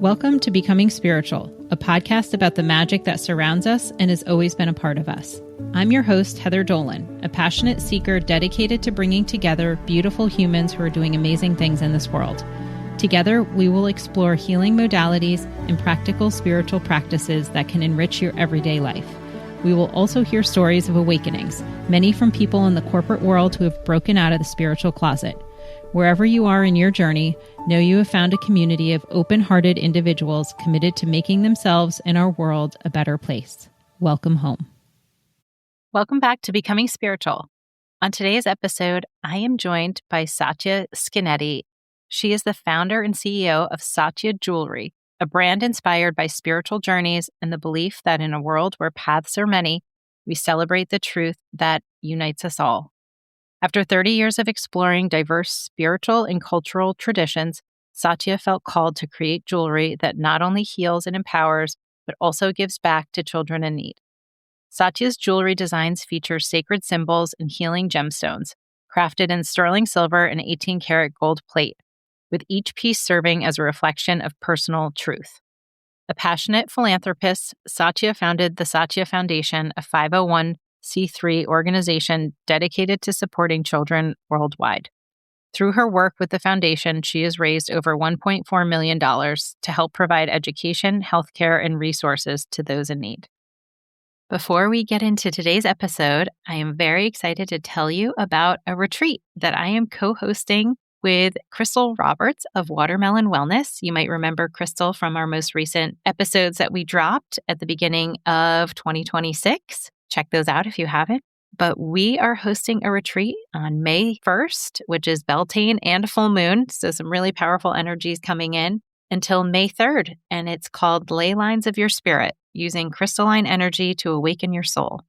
Welcome to Becoming Spiritual, a podcast about the magic that surrounds us and has always been a part of us. I'm your host, Heather Dolan, a passionate seeker dedicated to bringing together beautiful humans who are doing amazing things in this world. Together, we will explore healing modalities and practical spiritual practices that can enrich your everyday life. We will also hear stories of awakenings, many from people in the corporate world who have broken out of the spiritual closet. Wherever you are in your journey, know you have found a community of open-hearted individuals committed to making themselves and our world a better place. Welcome home. Welcome back to Becoming Spiritual. On today's episode, I am joined by Satya Scainetti. She is the founder and CEO of Satya Jewelry, a brand inspired by spiritual journeys and the belief that in a world where paths are many, we celebrate the truth that unites us all. After 30 years of exploring diverse spiritual and cultural traditions, Satya felt called to create jewelry that not only heals and empowers, but also gives back to children in need. Satya's jewelry designs feature sacred symbols and healing gemstones, crafted in sterling silver and 18-karat gold plate, with each piece serving as a reflection of personal truth. A passionate philanthropist, Satya founded the Satya Foundation, a 501c3 organization dedicated to supporting children worldwide. Through her work with the foundation, she has raised over $1.4 million to help provide education, healthcare, and resources to those in need. Before we get into today's episode, I am very excited to tell you about a retreat that I am co-hosting with Crystal Roberts of Watermelon Wellness. You might remember Crystal from our most recent episodes that we dropped at the beginning of 2026. Check those out if you haven't. But we are hosting a retreat on May 1st, which is Beltane and a full moon. So some really powerful energies coming in until May 3rd. And it's called Ley Lines of Your Spirit, using crystalline energy to awaken your soul.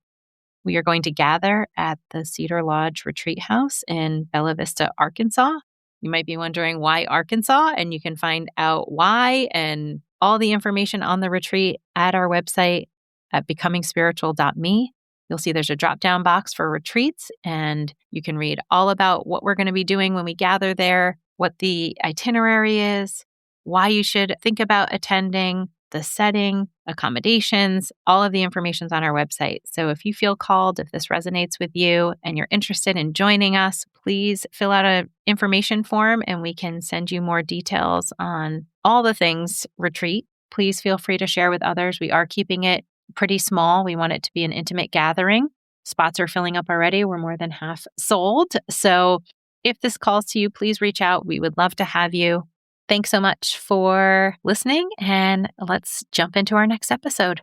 We are going to gather at the Cedar Lodge Retreat House in Bella Vista, Arkansas. You might be wondering why Arkansas, and you can find out why and all the information on the retreat at our website at becomingspiritual.me. You'll see there's a drop-down box for retreats, and you can read all about what we're going to be doing when we gather there, what the itinerary is, why you should think about attending, the setting, accommodations, all of the information's on our website. So if you feel called, if this resonates with you and you're interested in joining us, please fill out an information form and we can send you more details on all the things retreat. Please feel free to share with others. We are keeping it pretty small. We want it to be an intimate gathering. Spots are filling up already. We're more than half sold. So if this calls to you, please reach out. We would love to have you. Thanks so much for listening, and let's jump into our next episode.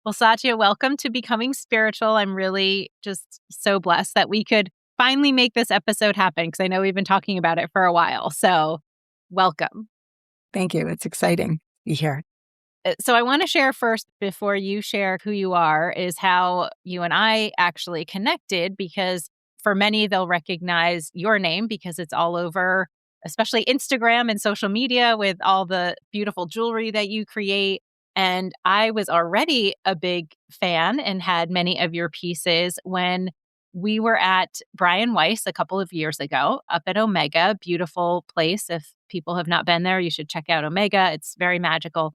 Well, Satya, welcome to Becoming Spiritual. I'm really just so blessed that we could finally make this episode happen because I know we've been talking about it for a while. So welcome. Thank you. It's exciting to be here. So I want to share first, before you share who you are, is how you and I actually connected, because for many, they'll recognize your name because it's all over, especially Instagram and social media, with all the beautiful jewelry that you create. And I was already a big fan and had many of your pieces when we were at Brian Weiss a couple of years ago up at Omega. Beautiful place. If people have not been there, you should check out Omega. It's very magical.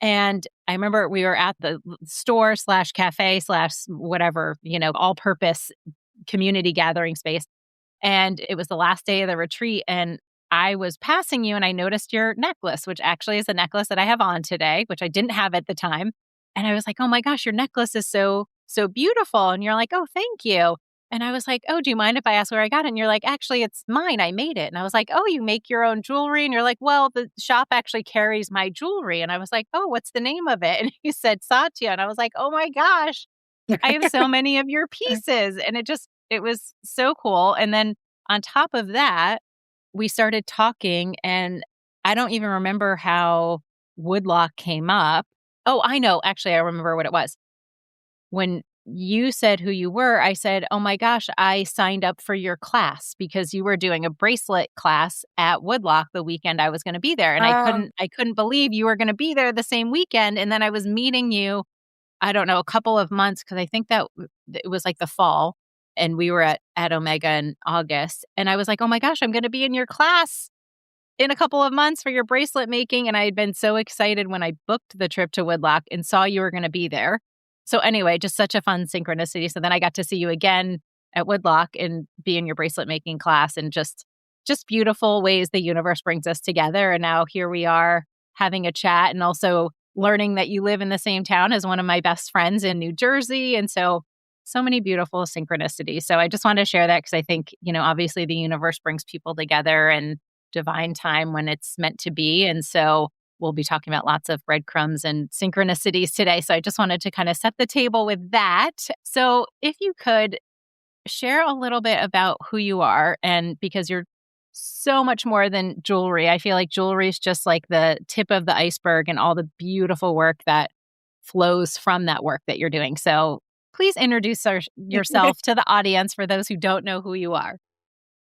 And I remember we were at the store / cafe / whatever, all-purpose community gathering space. And it was the last day of the retreat. And I was passing you and I noticed your necklace, which actually is the necklace that I have on today, which I didn't have at the time. And I was like, oh my gosh, your necklace is so beautiful. And you're like, oh, thank you. And I was like, oh, do you mind if I ask where I got it? And you're like, actually, it's mine. I made it. And I was like, oh, you make your own jewelry? And you're like, well, the shop actually carries my jewelry. And I was like, oh, what's the name of it? And you said Satya. And I was like, oh my gosh, I have so many of your pieces. And it was so cool. And then on top of that, we started talking, and I don't even remember how woodlock came up. Oh, I know. Actually, I remember what it was. When you said who you were, I said, oh my gosh, I signed up for your class because you were doing a bracelet class at Woodlock the weekend I was going to be there. And I couldn't believe you were going to be there the same weekend. And then I was meeting you, I don't know, a couple of months, because I think that it was like the fall, and we were at Omega in August. And I was like, oh my gosh, I'm going to be in your class in a couple of months for your bracelet making. And I had been so excited when I booked the trip to Woodlock and saw you were going to be there. So anyway, just such a fun synchronicity. So then I got to see you again at Woodlock and be in your bracelet making class, and just beautiful ways the universe brings us together. And now here we are having a chat, and also learning that you live in the same town as one of my best friends in New Jersey. And so many beautiful synchronicities. So I just wanted to share that because I think, obviously the universe brings people together and divine time when it's meant to be. And so we'll be talking about lots of breadcrumbs and synchronicities today. So I just wanted to kind of set the table with that. So if you could share a little bit about who you are, and because you're so much more than jewelry. I feel like jewelry is just like the tip of the iceberg and all the beautiful work that flows from that work that you're doing. So please introduce yourself to the audience for those who don't know who you are.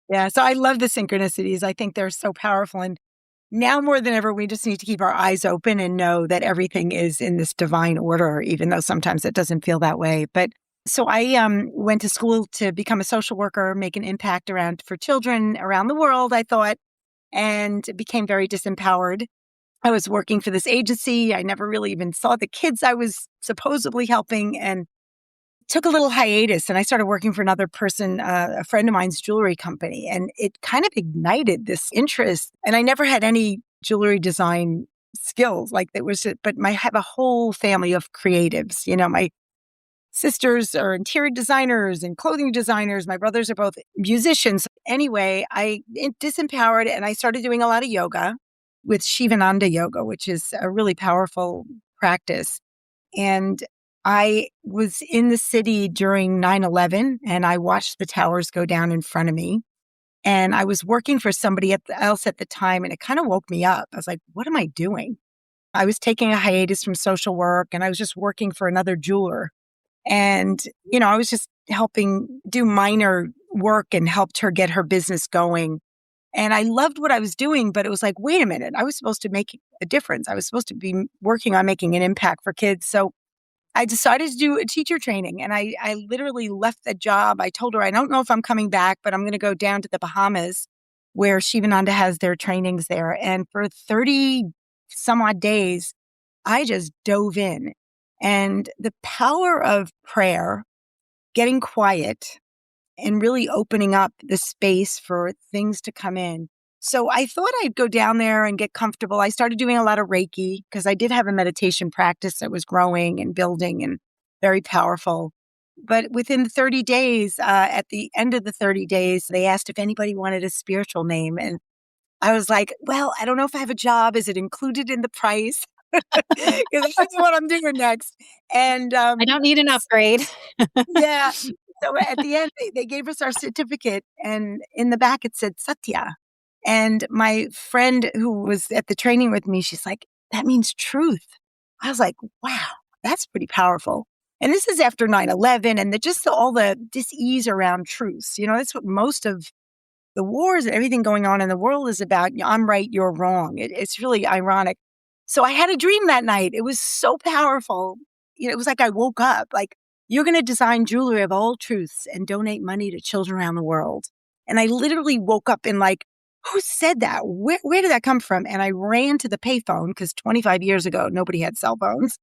Yeah, so I love the synchronicities. I think they're so powerful. And now more than ever, we just need to keep our eyes open and know that everything is in this divine order, even though sometimes it doesn't feel that way. But so I went to school to become a social worker, make an impact for children around the world, I thought, and became very disempowered. I was working for this agency. I never really even saw the kids I was supposedly helping, and took a little hiatus. And I started working for another person, a friend of mine's jewelry company, and it kind of ignited this interest. And I never had any jewelry design skills but I have a whole family of creatives. My sisters are interior designers and clothing designers. My brothers are both musicians. Anyway, I disempowered, and I started doing a lot of yoga with Shivananda yoga, which is a really powerful practice. And I was in the city during 9/11, and I watched the towers go down in front of me. And I was working for somebody else at the time, and it kind of woke me up. I was like, what am I doing? I was taking a hiatus from social work, and I was just working for another jeweler. And, I was just helping do minor work and helped her get her business going. And I loved what I was doing, but it was like, wait a minute, I was supposed to make a difference. I was supposed to be working on making an impact for kids. So I decided to do a teacher training, and I literally left that job. I told her, I don't know if I'm coming back, but I'm going to go down to the Bahamas where Shivananda has their trainings there. And for 30 some odd days, I just dove in. And the power of prayer, getting quiet, and really opening up the space for things to come in. So I thought I'd go down there and get comfortable. I started doing a lot of Reiki because I did have a meditation practice that was growing and building and very powerful. But within 30 days, at the end of the 30 days, they asked if anybody wanted a spiritual name. And I was like, well, I don't know if I have a job. Is it included in the price? Because that's what I'm doing next. And I don't need an upgrade. Yeah. So at the end, they gave us our certificate, and in the back it said Satya. And my friend who was at the training with me, she's like, that means truth. I was like, wow, that's pretty powerful. And this is after 9/11 and all the dis-ease around truths. That's what most of the wars and everything going on in the world is about. I'm right, you're wrong. It's really ironic. So I had a dream that night. It was so powerful. It was like I woke up, like, you're going to design jewelry of all truths and donate money to children around the world. And I literally woke up and like, who said that? Where did that come from? And I ran to the payphone because 25 years ago, nobody had cell phones.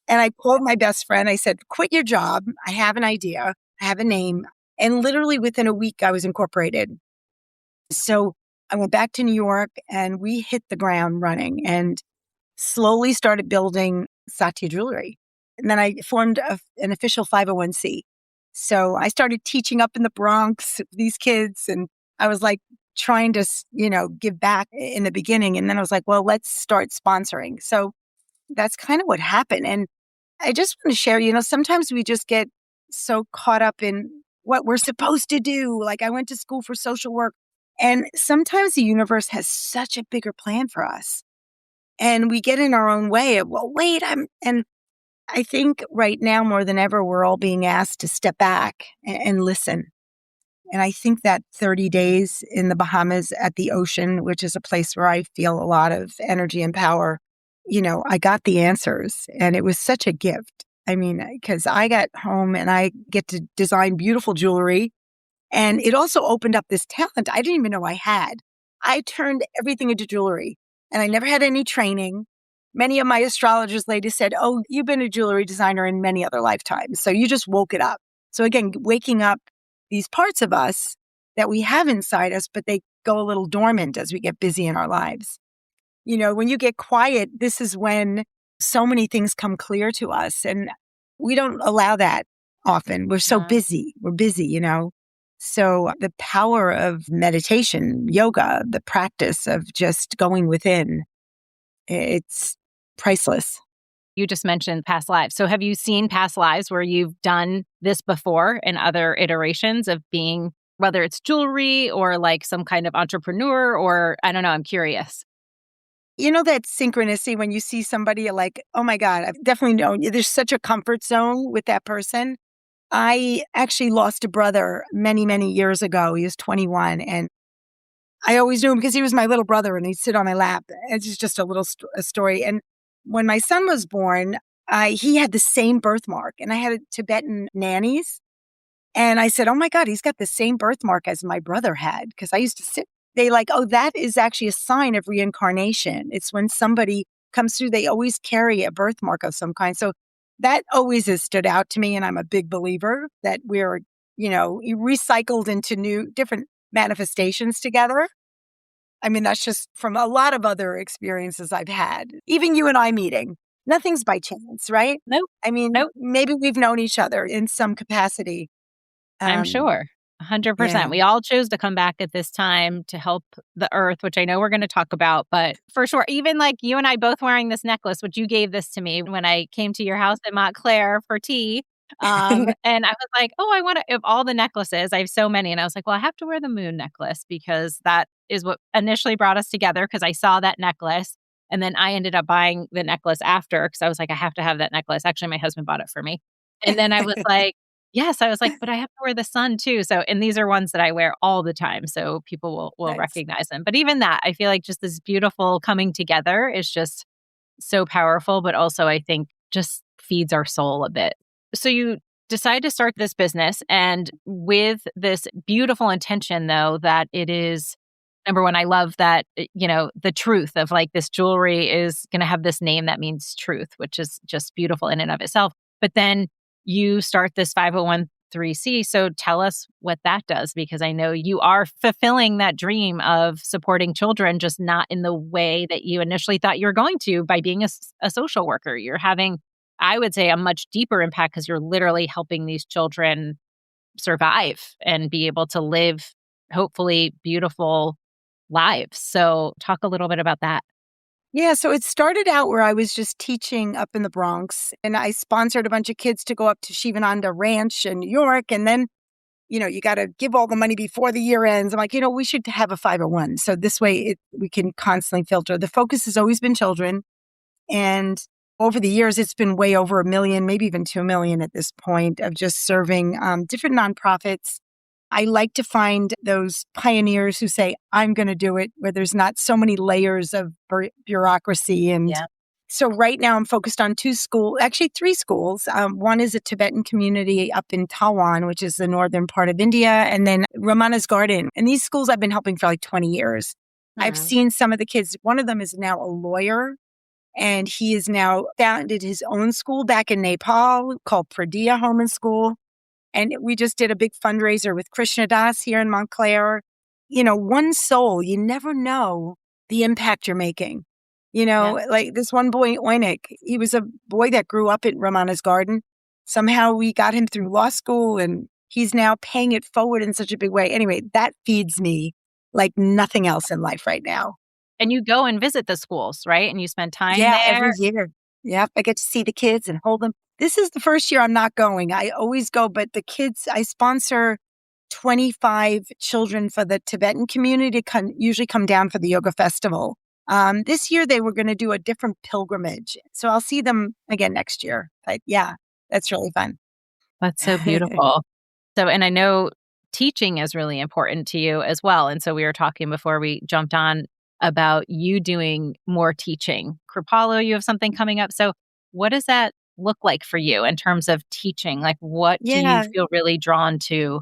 And I called my best friend. I said, quit your job. I have an idea. I have a name. And literally within a week, I was incorporated. So I went back to New York, and we hit the ground running and slowly started building Satya Jewelry. And then I formed an official 501c. So I started teaching up in the Bronx, these kids, and I was like trying to, give back in the beginning. And then I was like, well, let's start sponsoring. So that's kind of what happened. And I just want to share, sometimes we just get so caught up in what we're supposed to do. Like, I went to school for social work, and sometimes the universe has such a bigger plan for us. And we get in our own way of, well, wait, and I think right now more than ever, we're all being asked to step back and listen. And I think that 30 days in the Bahamas at the ocean, which is a place where I feel a lot of energy and power, I got the answers, and it was such a gift. I mean, because I got home and I get to design beautiful jewelry, and it also opened up this talent I didn't even know I had. I turned everything into jewelry and I never had any training. Many of my astrologers ladies said, oh, you've been a jewelry designer in many other lifetimes. So you just woke it up. So again, waking up these parts of us that we have inside us, but they go a little dormant as we get busy in our lives. You know, when you get quiet, this is when so many things come clear to us. And we don't allow that often. We're so busy. We're busy, you know. So the power of meditation, yoga, the practice of just going within, it's priceless. You just mentioned past lives. So have you seen past lives where you've done this before in other iterations of being, whether it's jewelry or like some kind of entrepreneur or I don't know, I'm curious. You know that synchronicity when you see somebody you're like, oh my God, I've definitely known there's such a comfort zone with that person. I actually lost a brother many, many years ago. He was 21 and I always knew him because he was my little brother and he'd sit on my lap. It's just a little story. And when my son was born, he had the same birthmark and I had Tibetan nannies. And I said, oh my God, he's got the same birthmark as my brother had. Because I used to sit, they like, oh, that is actually a sign of reincarnation. It's when somebody comes through, they always carry a birthmark of some kind. So that always has stood out to me. And I'm a big believer that we're, you know, recycled into new, different manifestations together. I mean, that's just from a lot of other experiences I've had. Even you and I meeting, nothing's by chance, right? Nope. I mean, Nope. maybe we've known each other in some capacity. I'm sure. 100%. Yeah. We all chose to come back at this time to help the earth, which I know we're going to talk about, but for sure, even like you and I both wearing this necklace, which you gave this to me when I came to your house in Montclair for tea. And I was like, oh, I want to, of all the necklaces, I have so many. And I was like, well, I have to wear the moon necklace because that is what initially brought us together because I saw that necklace. And then I ended up buying the necklace after because I was like, I have to have that necklace. Actually, my husband bought it for me. And then I was like, yes, I was like, but I have to wear the sun too. So, and these are ones that I wear all the time. So people will Nice. recognize them. But even that, I feel like just this beautiful coming together is just so powerful, but also I think just feeds our soul a bit. So you decide to start this business and with this beautiful intention though, that it is, number one, I love that, you know, the truth of like this jewelry is going to have this name that means truth, which is just beautiful in and of itself. But then you start this 501(c)(3). So tell us what that does, because I know you are fulfilling that dream of supporting children, just not in the way that you initially thought you were going to by being a social worker. You're having, I would say, a much deeper impact because you're literally helping these children survive and be able to live, hopefully, beautiful lives. So talk a little bit about that. Yeah, so it started out where I was just teaching up in the Bronx and I sponsored a bunch of kids to go up to Shivananda Ranch in New York. And then, you know, you got to give all the money before the year ends. I'm like, you know, we should have a 501. So this way we can constantly filter. The focus has always been children. And over the years, it's been way over 1 million, maybe even 2 million at this point of just serving different nonprofits. I like to find those pioneers who say, I'm going to do it, where there's not so many layers of bureaucracy. And so right now I'm focused on 2 schools, actually 3 schools. One is a Tibetan community up in Tawan, which is the northern part of India, and then Ramana's Garden. And these schools I've been helping for like 20 years. I've seen some of the kids. One of them is now a lawyer, and he has now founded his own school back in Nepal called Pradya Home and School. And we just did a big fundraiser with Krishna Das here in Montclair. You know, one soul, you never know the impact you're making. You know, like this one boy, Oinik, he was a boy that grew up at Ramana's Garden. Somehow we got him through law school and he's now paying it forward in such a big way. Anyway, that feeds me like nothing else in life right now. And you go and visit the schools, right? And you spend time there. every year. Yep, I get to see the kids and hold them. This is the first year I'm not going. I always go, but the kids, I sponsor 25 children for the Tibetan community to usually come down for the yoga festival. This year they were going to do a different pilgrimage. So I'll see them again next year. But yeah, that's really fun. That's so beautiful. So, and I know teaching is really important to you as well. And so we were talking before we jumped on about you doing more teaching. Kripalu, you have something coming up. So what does that look like for you in terms of teaching? Like what do you feel really drawn to?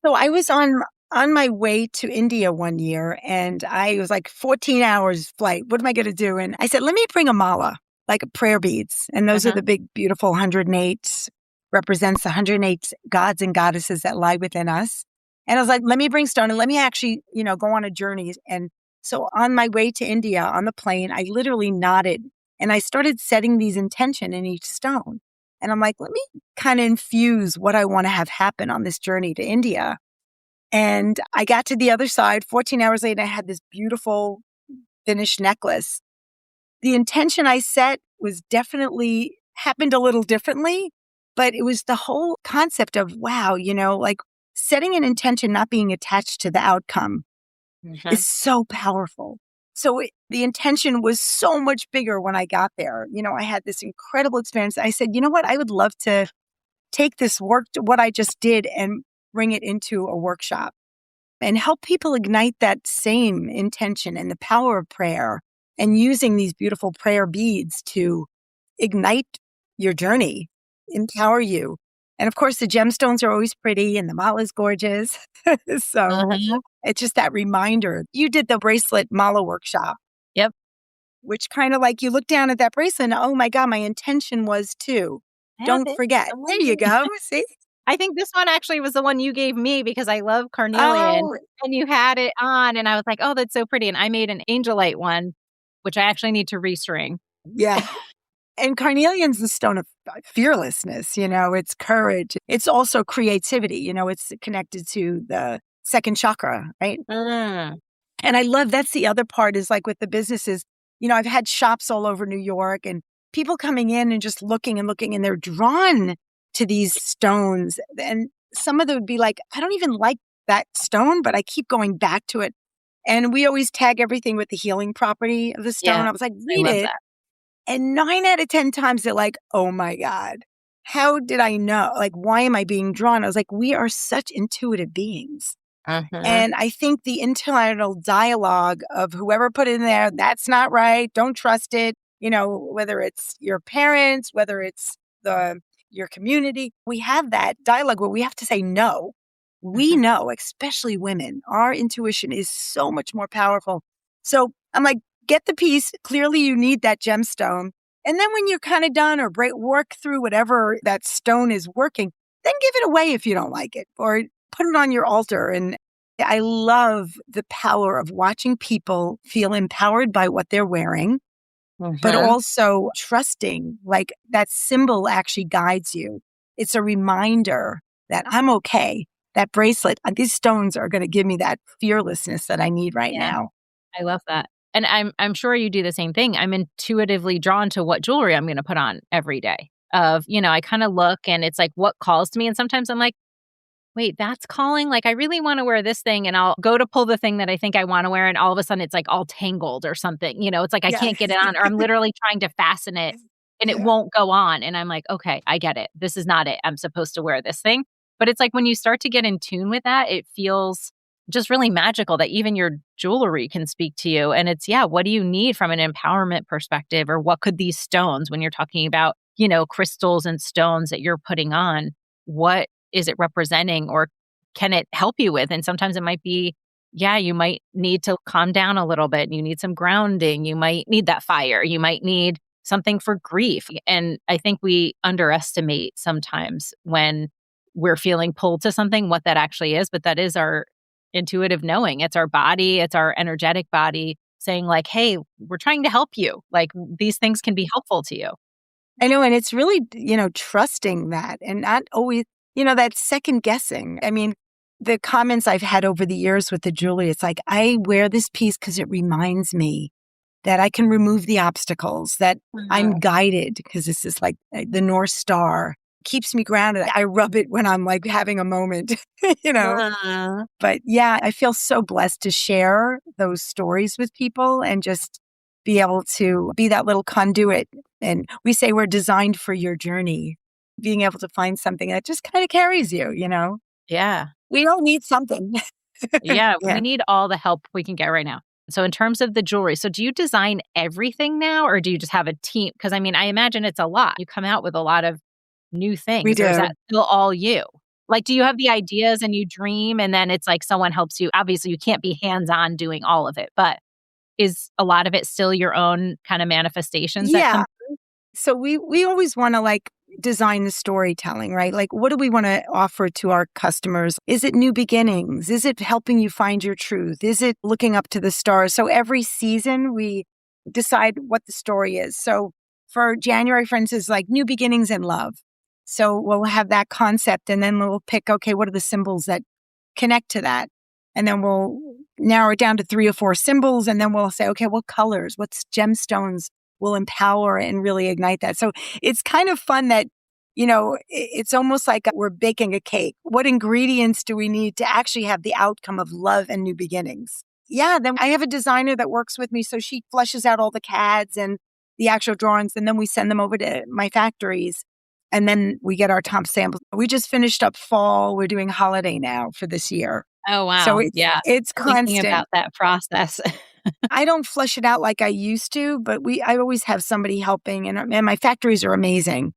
So I was on on my way to India one year, and I was like 14 hours flight. What am I going to do? And I said, let me bring a mala, like prayer beads. And those are the big, beautiful 108, represents the 108 gods and goddesses that lie within us. And I was like, let me bring stone and let me actually, go on a journey. And so on my way to India on the plane, I literally nodded and I started setting these intention in each stone. And I'm like, let me kind of infuse what I want to have happen on this journey to India. And I got to the other side. 14 hours later, I had this beautiful finished necklace. The intention I set was definitely happened a little differently, but it was the whole concept of, wow, like setting an intention, not being attached to the outcome is so powerful. So the intention was so much bigger when I got there. I had this incredible experience. I said, you know what? I would love to take this work, what I just did, and bring it into a workshop and help people ignite that same intention and the power of prayer and using these beautiful prayer beads to ignite your journey, empower you. And of course, the gemstones are always pretty and the mala is gorgeous. So it's just that reminder. You did the bracelet mala workshop. Yep. Which kind of like you look down at that bracelet and, oh my God, my intention was to. Don't forget. There you go. See? I think this one actually was the one you gave me because I love carnelian. Oh, and you had it on and I was like, oh, that's so pretty. And I made an angelite one, which I actually need to restring. yeah. And carnelian's the stone of fearlessness, it's courage. It's also creativity, it's connected to the second chakra, right? And I love, that's the other part is like with the businesses, I've had shops all over New York and people coming in and just looking and they're drawn to these stones. And some of them would be like, I don't even like that stone, but I keep going back to it. And we always tag everything with the healing property of the stone. Yeah, I was like, read it. That. And 9 out of 10 times they're like, oh my God, how did I know? Like, why am I being drawn? I was like, we are such intuitive beings. And I think the internal dialogue of whoever put it in there, that's not right. Don't trust it. Whether it's your parents, whether it's your community, we have that dialogue where we have to say no. We know, especially women, our intuition is so much more powerful. So I'm like, get the piece. Clearly, you need that gemstone. And then when you're kind of done or work through whatever that stone is working, then give it away if you don't like it or put it on your altar. And I love the power of watching people feel empowered by what they're wearing, but also trusting, like that symbol actually guides you. It's a reminder that I'm okay. That bracelet, these stones are going to give me that fearlessness that I need right now. I love that. And I'm sure you do the same thing. I'm intuitively drawn to what jewelry I'm going to put on every day. I kind of look and it's like what calls to me. And sometimes I'm like, wait, that's calling? Like, I really want to wear this thing. And I'll go to pull the thing that I think I want to wear. And all of a sudden it's like all tangled or something. It's like I can't get it on or I'm literally trying to fasten it and it won't go on. And I'm like, okay, I get it. This is not it. I'm supposed to wear this thing. But it's like when you start to get in tune with that, it feels just really magical that even your jewelry can speak to you. And it's, what do you need from an empowerment perspective? Or what could these stones, when you're talking about, crystals and stones that you're putting on, what is it representing or can it help you with? And sometimes it might be, you might need to calm down a little bit. You need some grounding. You might need that fire. You might need something for grief. And I think we underestimate sometimes when we're feeling pulled to something, what that actually is. But that is our intuitive knowing. It's our body. It's our energetic body saying like, hey, we're trying to help you. Like these things can be helpful to you. I know. And it's really, trusting that and not always, that second guessing. I mean, the comments I've had over the years with the jewelry, it's like, I wear this piece because it reminds me that I can remove the obstacles, that I'm guided because this is like the North Star. Keeps me grounded. I rub it when I'm like having a moment, But I feel so blessed to share those stories with people and just be able to be that little conduit. And we say we're designed for your journey, being able to find something that just kind of carries you, Yeah. We all need something. We need all the help we can get right now. So in terms of the jewelry, so do you design everything now or do you just have a team? Because I imagine it's a lot. You come out with a lot of new things. We do. Or is that still all you? Like, do you have the ideas and you dream and then it's like someone helps you? Obviously, you can't be hands-on doing all of it, but is a lot of it still your own kind of manifestations that Yeah. come? So we always want to like design the storytelling, right? Like, what do we want to offer to our customers? Is it new beginnings? Is it helping you find your truth? Is it looking up to the stars? So every season we decide what the story is. So for January, for instance, like new beginnings in love. So we'll have that concept and then we'll pick, okay, what are the symbols that connect to that? And then we'll narrow it down to 3 or 4 symbols. And then we'll say, okay, what colors, what's gemstones will empower and really ignite that. So it's kind of fun that, it's almost like we're baking a cake. What ingredients do we need to actually have the outcome of love and new beginnings? Yeah, then I have a designer that works with me. So she fleshes out all the CADs and the actual drawings, and then we send them over to my factories. And then we get our top samples. We just finished up fall. We're doing holiday now for this year. Oh, So wow. Yeah. it's Thinking constant. about that process. I don't flush it out like I used to, but I always have somebody helping, and my factories are amazing.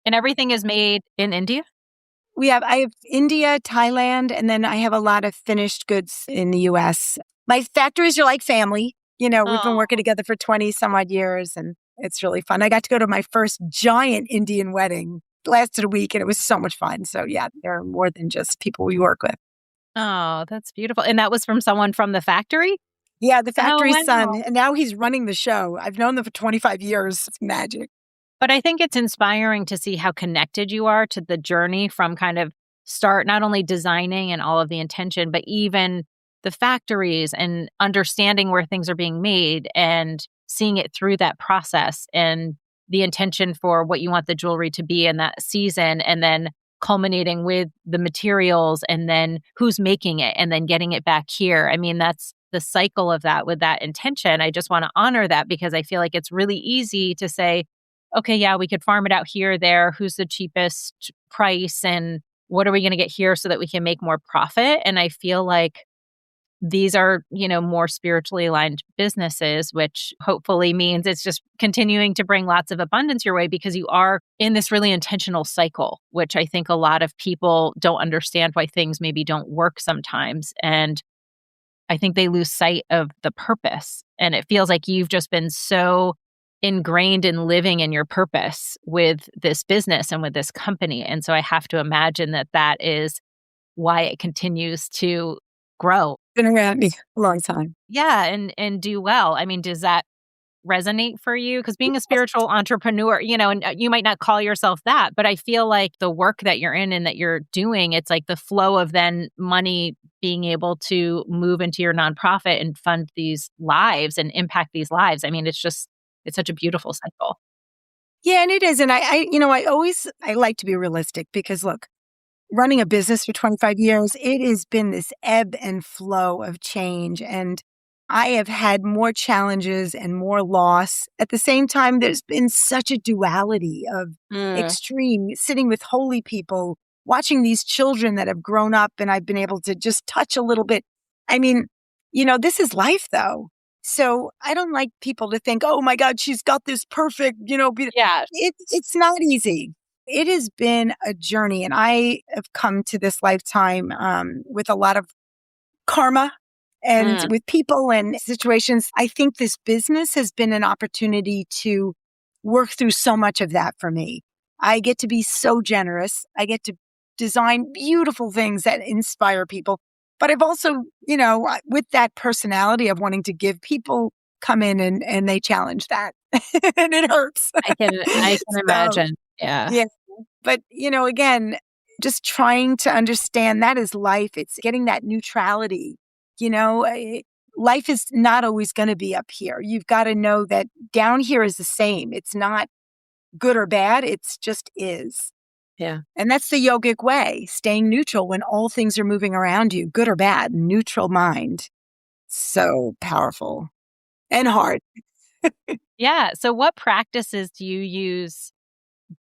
And everything is made in India? I have India, Thailand, and then I have a lot of finished goods in the US. My factories are like family. We've been Oh, working together for 20 some odd years, and it's really fun. I got to go to my first giant Indian wedding. It lasted a week and it was so much fun. So yeah, they're more than just people we work with. oh, that's beautiful. And that was from someone from the factory? Yeah, the Oh, factory's son. wow. And now he's running the show. I've known them for 25 years. It's magic. But I think it's inspiring to see how connected you are to the journey from kind of start, not only designing and all of the intention, but even the factories and understanding where things are being made and seeing it through that process and the intention for what you want the jewelry to be in that season, and then culminating with the materials and then who's making it and then getting it back here. I mean, that's the cycle of that with that intention. I just want to honor that because I feel like it's really easy to say, okay, yeah, we could farm it out here or there. Who's the cheapest price and what are we going to get here so that we can make more profit? And I feel like these are, more spiritually aligned businesses, which hopefully means it's just continuing to bring lots of abundance your way because you are in this really intentional cycle, which I think a lot of people don't understand why things maybe don't work sometimes. And I think they lose sight of the purpose. And it feels like you've just been so ingrained in living in your purpose with this business and with this company. And so I have to imagine that that is why it continues to grow. Been around me a long time. Yeah, and do well. I mean, does that resonate for you? Because being a spiritual entrepreneur, and you might not call yourself that, but I feel like the work that you're in and that you're doing, it's like the flow of then money being able to move into your nonprofit and fund these lives and impact these lives. I mean, it's such a beautiful cycle. Yeah, and it is. And I like to be realistic because look, running a business for 25 years, it has been this ebb and flow of change. And I have had more challenges and more loss. At the same time, there's been such a duality of extreme, sitting with holy people, watching these children that have grown up, and I've been able to just touch a little bit. I mean, this is life though. So I don't like people to think, oh my God, she's got this perfect, Yeah. it's not easy. It has been a journey, and I have come to this lifetime with a lot of karma and with people and situations. I think this business has been an opportunity to work through so much of that for me. I get to be so generous. I get to design beautiful things that inspire people. But I've also, with that personality of wanting to give, people come in and they challenge that and it hurts. I can imagine. Yeah. Yeah. But, again, just trying to understand that is life. It's getting that neutrality. Life is not always going to be up here. You've got to know that down here is the same. It's not good or bad. It's just is. Yeah. And that's the yogic way, staying neutral when all things are moving around you, good or bad, neutral mind. So powerful and hard. Yeah. So what practices do you use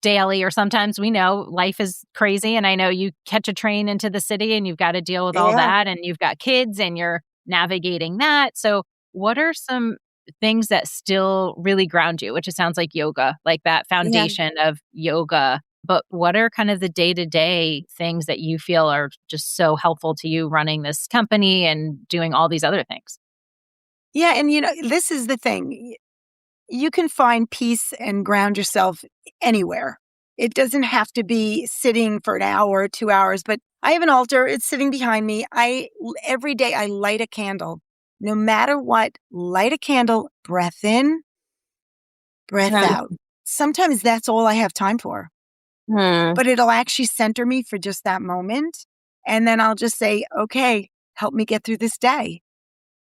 daily? Or sometimes we know life is crazy. And I know you catch a train into the city and you've got to deal with all that. And you've got kids and you're navigating that. So what are some things that still really ground you, which it sounds like yoga, like that foundation of yoga But what are kind of the day-to-day things that you feel are just so helpful to you running this company and doing all these other things? Yeah. And, this is the thing. You can find peace and ground yourself anywhere. It doesn't have to be sitting for an hour or 2 hours, but I have an altar. It's sitting behind me. Every day I light a candle. No matter what, light a candle, breath in, breath out. Sometimes that's all I have time for, but it'll actually center me for just that moment. And then I'll just say, okay, help me get through this day,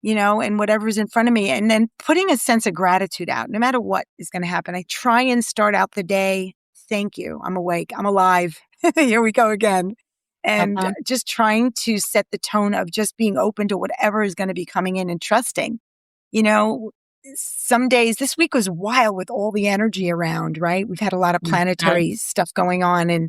and whatever's in front of me. And then putting a sense of gratitude out, no matter what is going to happen. I try and start out the day. Thank you. I'm awake. I'm alive. Here we go again. And just trying to set the tone of just being open to whatever is going to be coming in and trusting. Some days, this week was wild with all the energy around, right? We've had a lot of planetary stuff going on, and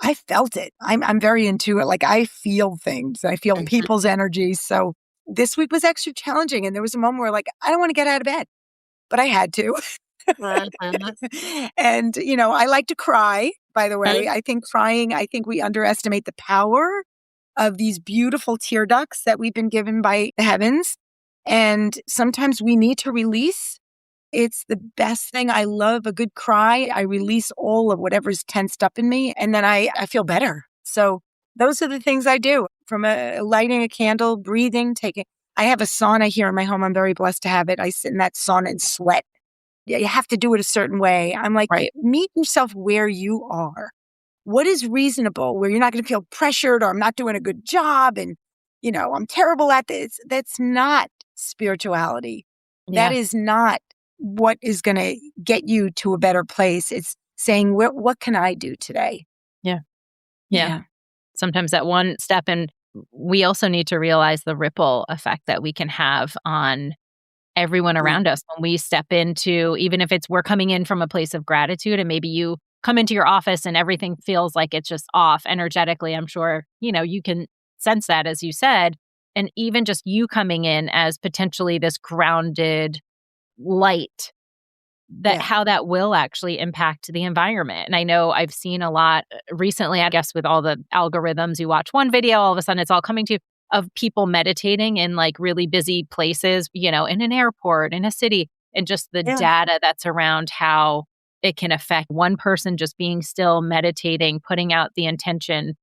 I felt it. I'm very into it. Like, I feel things. I feel people's energy. So this week was extra challenging. And there was a moment where, like, I don't want to get out of bed, but I had to. And, I like to cry, by the way. I think we underestimate the power of these beautiful tear ducts that we've been given by the heavens. And sometimes we need to release. It's the best thing. I love a good cry. I release all of whatever's tensed up in me, and then I feel better. So those are the things I do, from lighting a candle, breathing, taking. I have a sauna here in my home. I'm very blessed to have it. I sit in that sauna and sweat. You have to do it a certain way. I'm like, meet yourself where you are. What is reasonable, where you're not going to feel pressured, or I'm not doing a good job and, I'm terrible at this. That's not spirituality. Yeah. That is not what is going to get you to a better place. It's saying, what can I do today? Yeah. Sometimes that one step, and we also need to realize the ripple effect that we can have on everyone around us when we step into, even if we're coming in from a place of gratitude, and maybe you come into your office and everything feels like it's just off energetically. I'm sure, you can sense that, as you said. And even just you coming in as potentially this grounded light, how that will actually impact the environment. And I know I've seen a lot recently, I guess, with all the algorithms. You watch one video, all of a sudden it's all coming to you, of people meditating in like really busy places, in an airport, in a city, and just the data that's around how it can affect one person just being still, meditating, putting out the intention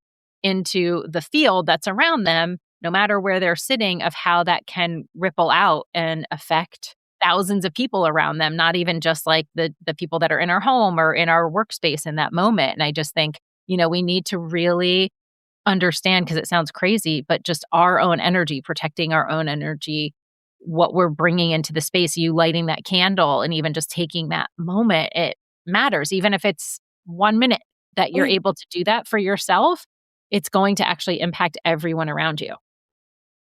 into the field that's around them, no matter where they're sitting, of how that can ripple out and affect thousands of people around them, not even just like the people that are in our home or in our workspace in that moment. And I just think, we need to really understand, because it sounds crazy, but just our own energy, protecting our own energy, what we're bringing into the space, you lighting that candle and even just taking that moment, it matters. Even if it's 1 minute that you're able to do that for yourself, it's going to actually impact everyone around you.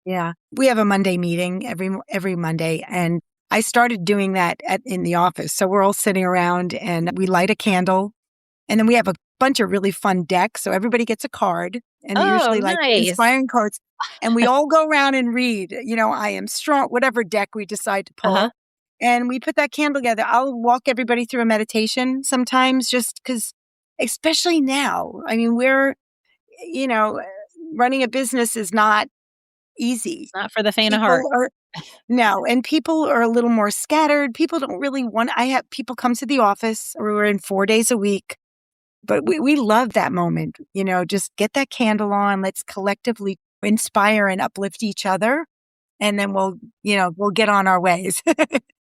Yeah. We have a Monday meeting every Monday, and I started doing that in the office. So we're all sitting around and we light a candle, and then we have a bunch of really fun decks. So everybody gets a card, and they usually like inspiring cards. And we all go around and read, I am strong, whatever deck we decide to pull. And we put that candle together. I'll walk everybody through a meditation sometimes, just because, especially now, I mean, we're, running a business is not easy. It's not for the faint of heart. No. And people are a little more scattered. People don't really I have people come to the office, or we're in 4 days a week, but we love that moment, just get that candle on. Let's collectively inspire and uplift each other. And then we'll get on our ways.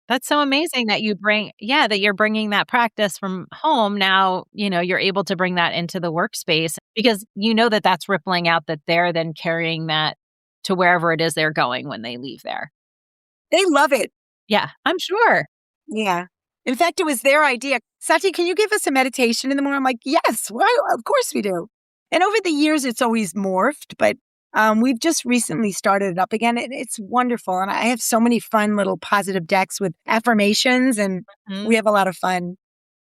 That's so amazing that that you're bringing that practice from home. Now, you're able to bring that into the workspace, because that that's rippling out, that they're then carrying that to wherever it is they're going when they leave there. They love it. Yeah, I'm sure. Yeah. In fact, it was their idea. Satya, can you give us a meditation in the morning? I'm like, yes, well, of course we do. And over the years, it's always morphed, but we've just recently started it up again. It's wonderful. And I have so many fun little positive decks with affirmations, and we have a lot of fun.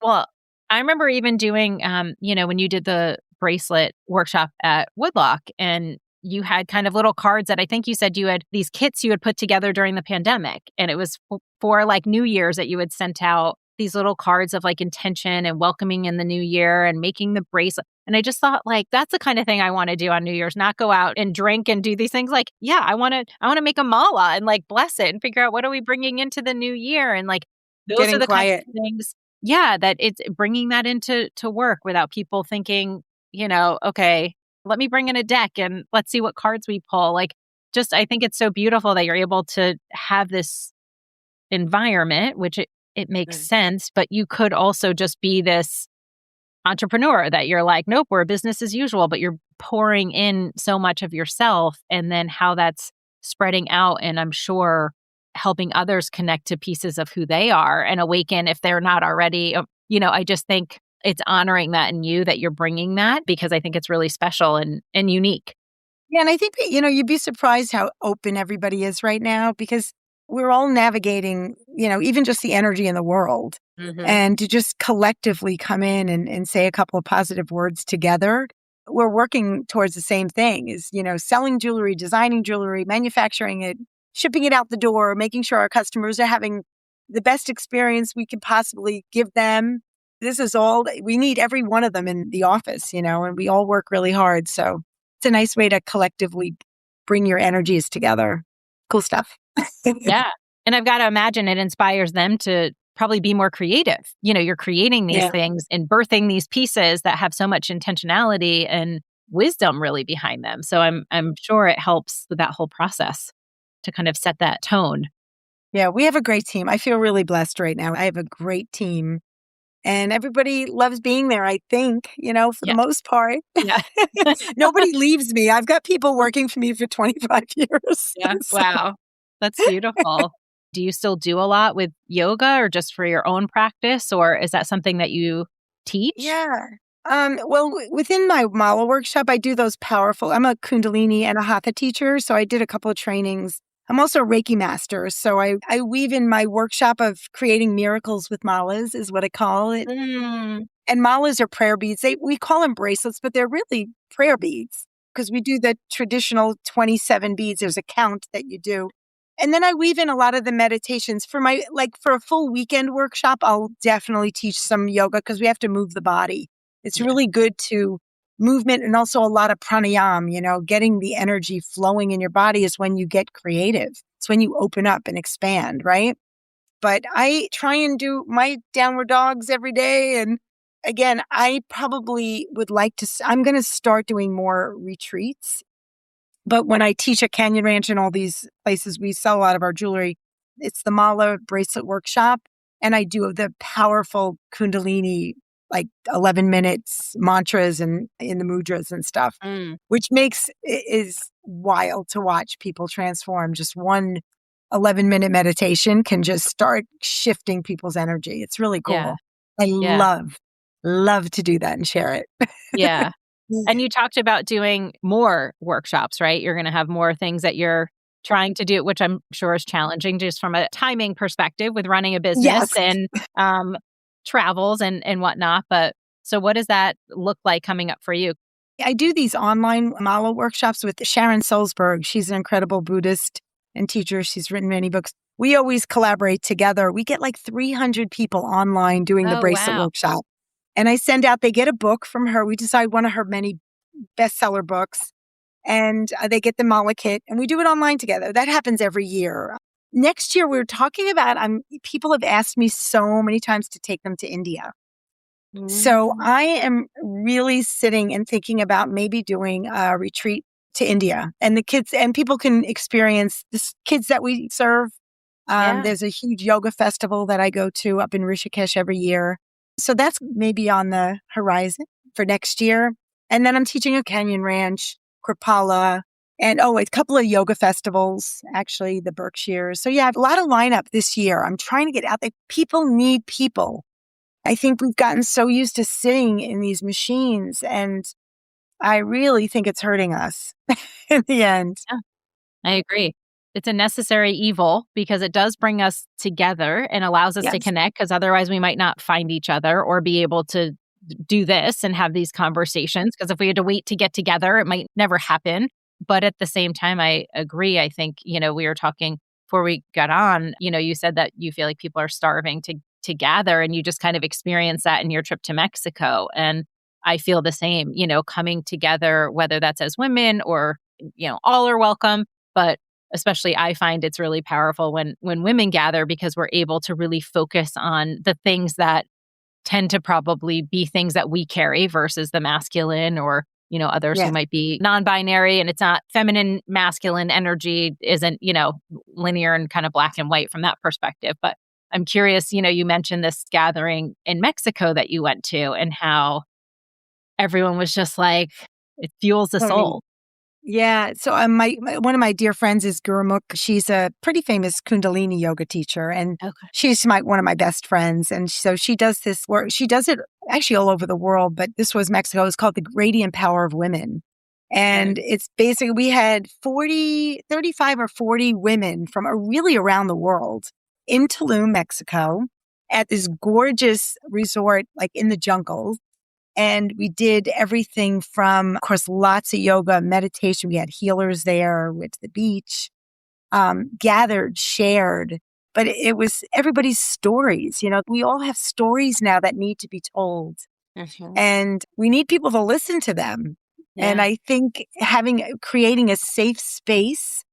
Well, I remember even doing, when you did the bracelet workshop at Woodlock, and you had kind of little cards that I think you said you had these kits you had put together during the pandemic. And it was for like New Year's that you had sent out these little cards of like intention and welcoming in the new year and making the bracelet. And I just thought like, that's the kind of thing I want to do on New Year's, not go out and drink and do these things. Like, yeah, I want to make a mala and like bless it and figure out what are we bringing into the new year. And like, those Getting are the quiet. kinds of things. Yeah. That it's bringing that into work without people thinking, okay, let me bring in a deck and let's see what cards we pull. Like, just, I think it's so beautiful that you're able to have this environment, which it makes sense, but you could also just be this entrepreneur that you're like, nope, we're business as usual, but you're pouring in so much of yourself and then how that's spreading out. And I'm sure helping others connect to pieces of who they are and awaken if they're not already, I just think it's honoring that in you that you're bringing that because I think it's really special and unique. Yeah. And I think, you'd be surprised how open everybody is right now because we're all navigating, even just the energy in the world. Mm-hmm. And to just collectively come in and say a couple of positive words together, we're working towards the same thing is, selling jewelry, designing jewelry, manufacturing it, shipping it out the door, making sure our customers are having the best experience we can possibly give them. This is all, we need every one of them in the office, and we all work really hard. So it's a nice way to collectively bring your energies together. Cool stuff. Yeah. And I've got to imagine it inspires them to probably be more creative. You're creating these things and birthing these pieces that have so much intentionality and wisdom really behind them. So I'm sure it helps with that whole process to kind of set that tone. Yeah, we have a great team. I feel really blessed right now. I have a great team. And everybody loves being there, I think, for the most part. Yeah. Nobody leaves me. I've got people working for me for 25 years. Yeah. So. Wow. That's beautiful. Do you still do a lot with yoga or just for your own practice? Or is that something that you teach? Yeah. Well, within my mala workshop, I do those powerful. I'm a Kundalini and a Hatha teacher. So I did a couple of trainings. I'm also a Reiki master. So I weave in my workshop of creating miracles with malas is what I call it. Mm. And malas are prayer beads. We call them bracelets, but they're really prayer beads because we do the traditional 27 beads. There's a count that you do. And then I weave in a lot of the meditations for for a full weekend workshop. I'll definitely teach some yoga because we have to move the body. It's really good to movement and also a lot of pranayam, getting the energy flowing in your body is when you get creative. It's when you open up and expand, right? But I try and do my downward dogs every day. And again, I probably would like to, I'm going to start doing more retreats. But when I teach at Canyon Ranch and all these places, we sell a lot of our jewelry. It's the Mala bracelet workshop. And I do the powerful Kundalini, like 11 minutes mantras and in the mudras and stuff, which is wild to watch people transform. Just one 11-minute meditation can just start shifting people's energy. It's really cool. Yeah. I love to do that and share it. Yeah. And you talked about doing more workshops, right? You're going to have more things that you're trying to do, which I'm sure is challenging just from a timing perspective with running a business and travels and whatnot. But so what does that look like coming up for you? I do these online Mala workshops with Sharon Salzberg. She's an incredible Buddhist and teacher. She's written many books. We always collaborate together. We get like 300 people online doing the bracelet workshop. And I send out, they get a book from her. We decide one of her many bestseller books. And they get the Mala kit. And we do it online together. That happens every year. Next year, we're talking about, people have asked me so many times to take them to India. So I am really sitting and thinking about maybe doing a retreat to India. And the kids and people can experience the kids that we serve. There's a huge yoga festival that I go to up in Rishikesh every year. So that's maybe on the horizon for next year. And then I'm teaching at Canyon Ranch, Krippala, and a couple of yoga festivals, actually, the Berkshires. So yeah, I have a lot of lineup this year. I'm trying to get out there. People need people. I think we've gotten so used to sitting in these machines, and I really think it's hurting us in the end. Yeah, I agree. It's a necessary evil because it does bring us together and allows us to connect, because otherwise we might not find each other or be able to do this and have these conversations. Because if we had to wait to get together, it might never happen. But at the same time, I agree. I think, we were talking before we got on, you said that you feel like people are starving to to gather. And you just kind of experience that in your trip to Mexico. And I feel the same, coming together, whether that's as women or, all are welcome. But especially I find it's really powerful when women gather, because we're able to really focus on the things that tend to probably be things that we carry versus the masculine or, others who might be non-binary, and it's not feminine, masculine energy isn't, linear and kind of black and white from that perspective. But I'm curious, you mentioned this gathering in Mexico that you went to and how everyone was just like, it fuels the soul. Yeah. So one of my dear friends is Gurmukh. She's a pretty famous Kundalini yoga teacher, and she's one of my best friends. And so she does this work. She does it actually all over the world, but this was Mexico. It's called the Radiant Power of Women. And it's basically, we had 35 or 40 women from really around the world in Tulum, Mexico, at this gorgeous resort, like in the jungle. And we did everything from, of course, lots of yoga, meditation. We had healers there, went to the beach, gathered, shared. But it was everybody's stories. We all have stories now that need to be told. And we need people to listen to them. Yeah. And I think creating a safe space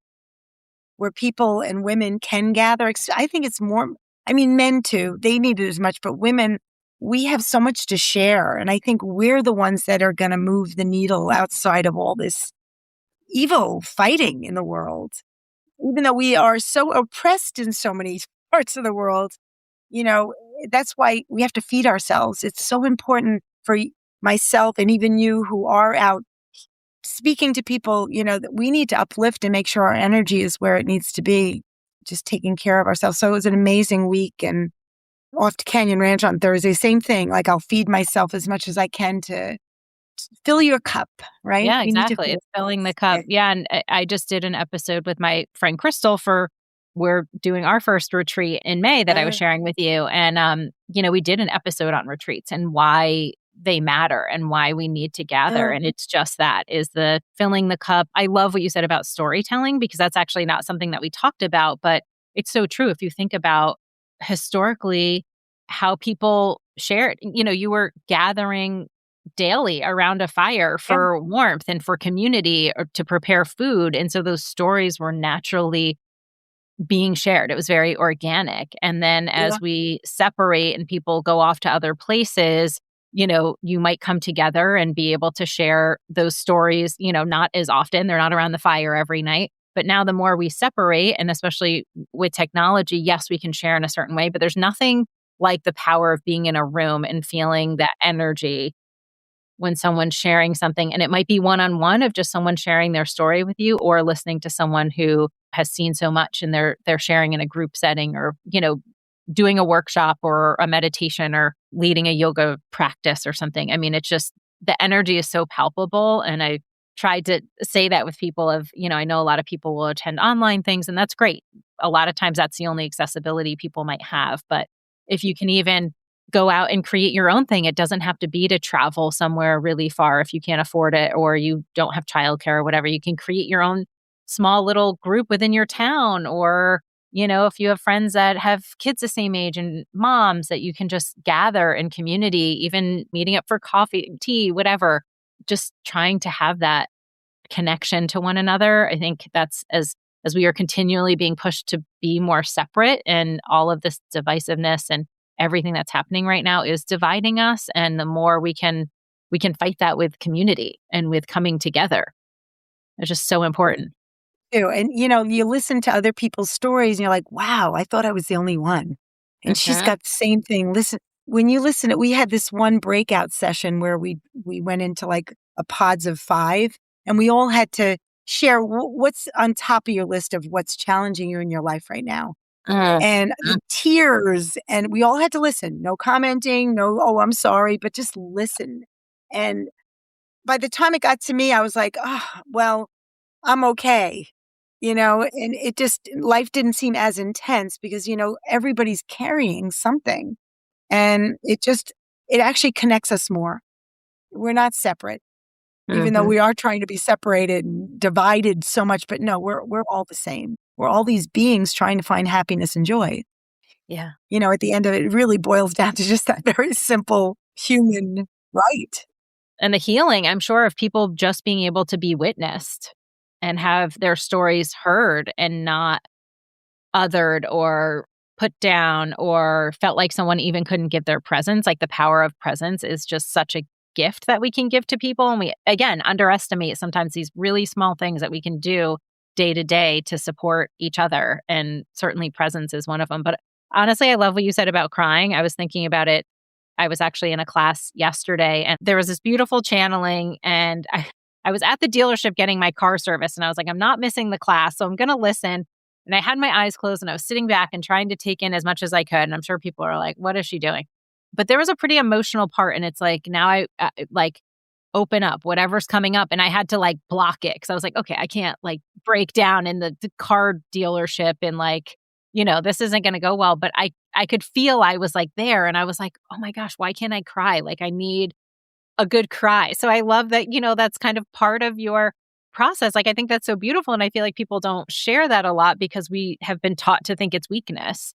where people and women can gather, I think it's more, men too, they need it as much, but women, we have so much to share. And I think we're the ones that are going to move the needle outside of all this evil fighting in the world. Even though we are so oppressed in so many parts of the world, that's why we have to feed ourselves. It's so important for myself and even you who are out speaking to people, that we need to uplift and make sure our energy is where it needs to be, just taking care of ourselves. So it was an amazing week. And off to Canyon Ranch on Thursday, same thing. Like, I'll feed myself as much as I can to fill your cup, right? Yeah, exactly. It's filling the cup. Yeah. And I just did an episode with my friend Crystal we're doing our first retreat in May that I was sharing with you. And, we did an episode on retreats and why they matter and why we need to gather. And it's just that is the filling the cup. I love what you said about storytelling, because that's actually not something that we talked about, but it's so true. If you think about historically how people shared, you were gathering daily around a fire for warmth and for community or to prepare food. And so those stories were naturally being shared. It was very organic. And then as we separate and people go off to other places, you might come together and be able to share those stories, not as often. They're not around the fire every night. But now the more we separate, and especially with technology, yes, we can share in a certain way, but there's nothing like the power of being in a room and feeling that energy when someone's sharing something. And it might be one-on-one of just someone sharing their story with you, or listening to someone who has seen so much and they're sharing in a group setting, or, doing a workshop or a meditation or leading a yoga practice or something. It's just, the energy is so palpable. And I tried to say that with people I know a lot of people will attend online things, and that's great. A lot of times that's the only accessibility people might have. But if you can even go out and create your own thing, it doesn't have to be to travel somewhere really far if you can't afford it or you don't have childcare or whatever. You can create your own small little group within your town, or if you have friends that have kids the same age and moms, that you can just gather in community, even meeting up for coffee, tea, whatever, just trying to have that connection to one another. I think that's as we are continually being pushed to be more separate, and all of this divisiveness and everything that's happening right now is dividing us. And the more we can fight that with community and with coming together. It's just so important. And, you listen to other people's stories and you're like, wow, I thought I was the only one. And she's got the same thing. When you listen, we had this one breakout session where we went into like a pods of 5, and we all had to share what's on top of your list of what's challenging you in your life right now. And the tears, and we all had to listen. No commenting, no, oh, I'm sorry, but just listen. And by the time it got to me, I was like, oh, well, I'm okay. And it just, life didn't seem as intense because, everybody's carrying something, and it actually connects us more. We're not separate, even though we are trying to be separated and divided so much, but no, we're all the same. We're all these beings trying to find happiness and joy. Yeah. At the end of it, it really boils down to just that very simple human right. And the healing, I'm sure, of people just being able to be witnessed and have their stories heard and not othered or put down or felt like someone even couldn't give their presence. Like the power of presence is just such a gift that we can give to people. And we, again, underestimate sometimes these really small things that we can do day to day to support each other. And certainly presence is one of them. But honestly, I love what you said about crying. I was thinking about it. I was actually in a class yesterday and there was this beautiful channeling and I was at the dealership getting my car serviced and I was like, I'm not missing the class. So I'm going to listen. And I had my eyes closed and I was sitting back and trying to take in as much as I could. And I'm sure people are like, what is she doing? But there was a pretty emotional part. And it's like, now I like open up whatever's coming up. And I had to like block it because I was like, okay, I can't like break down in the car dealership and like, this isn't going to go well. But I could feel I was like there and I was like, oh my gosh, why can't I cry? Like I need a good cry. So I love that, that's kind of part of your process. Like I think that's so beautiful. And I feel like people don't share that a lot because we have been taught to think it's weakness.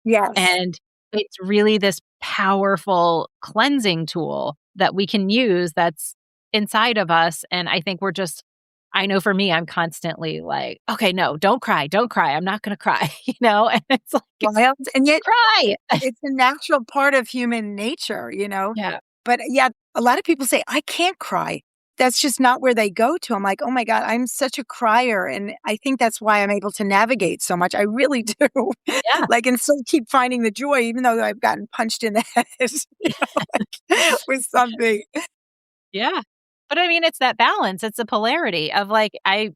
Yes. And it's really this powerful cleansing tool that we can use that's inside of us. And I think I know for me, I'm constantly like, okay, no, don't cry. I'm not going to cry, and it's like, wild. And yet cry. It's a natural part of human nature, Yeah. But yeah, a lot of people say, I can't cry. That's just not where they go to. I'm like, oh my God, I'm such a crier. And I think that's why I'm able to navigate so much. I really do. Yeah. And still keep finding the joy, even though I've gotten punched in the head with something. Yeah. But I mean, it's that balance. It's a polarity of like, I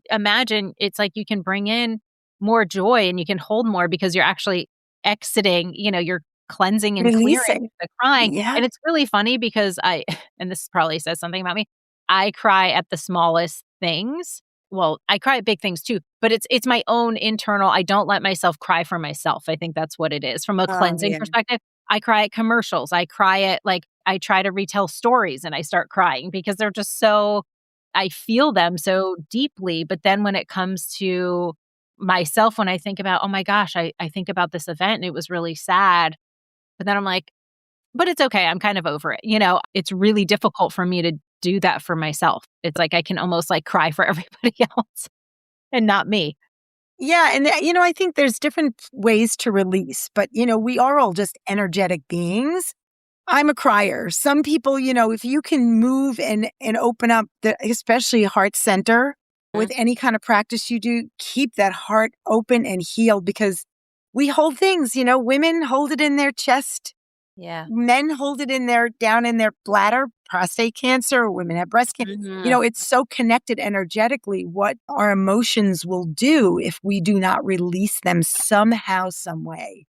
imagine it's like you can bring in more joy and you can hold more because you're actually exiting, you're cleansing and Releasing. clearing the crying. Yeah. And it's really funny because and this probably says something about me, I cry at the smallest things. Well, I cry at big things too, but it's my own internal, I don't let myself cry for myself. I think that's what it is. From a cleansing perspective, I cry at commercials. I cry at I try to retell stories and I start crying because they're just so, I feel them so deeply. But then when it comes to myself, when I think about, oh my gosh, I think about this event and it was really sad. But then I'm like, but it's okay. I'm kind of over it. It's really difficult for me to do that for myself. It's like I can almost like cry for everybody else and not me. Yeah. And, I think there's different ways to release, but, we are all just energetic beings. I'm a crier. Some people, if you can move and open up especially heart center with any kind of practice you do, keep that heart open and healed because we hold things, women hold it in their chest. Yeah. Men hold it down in their bladder, prostate cancer, women have breast cancer. Mm-hmm. It's so connected energetically what our emotions will do if we do not release them somehow, some way.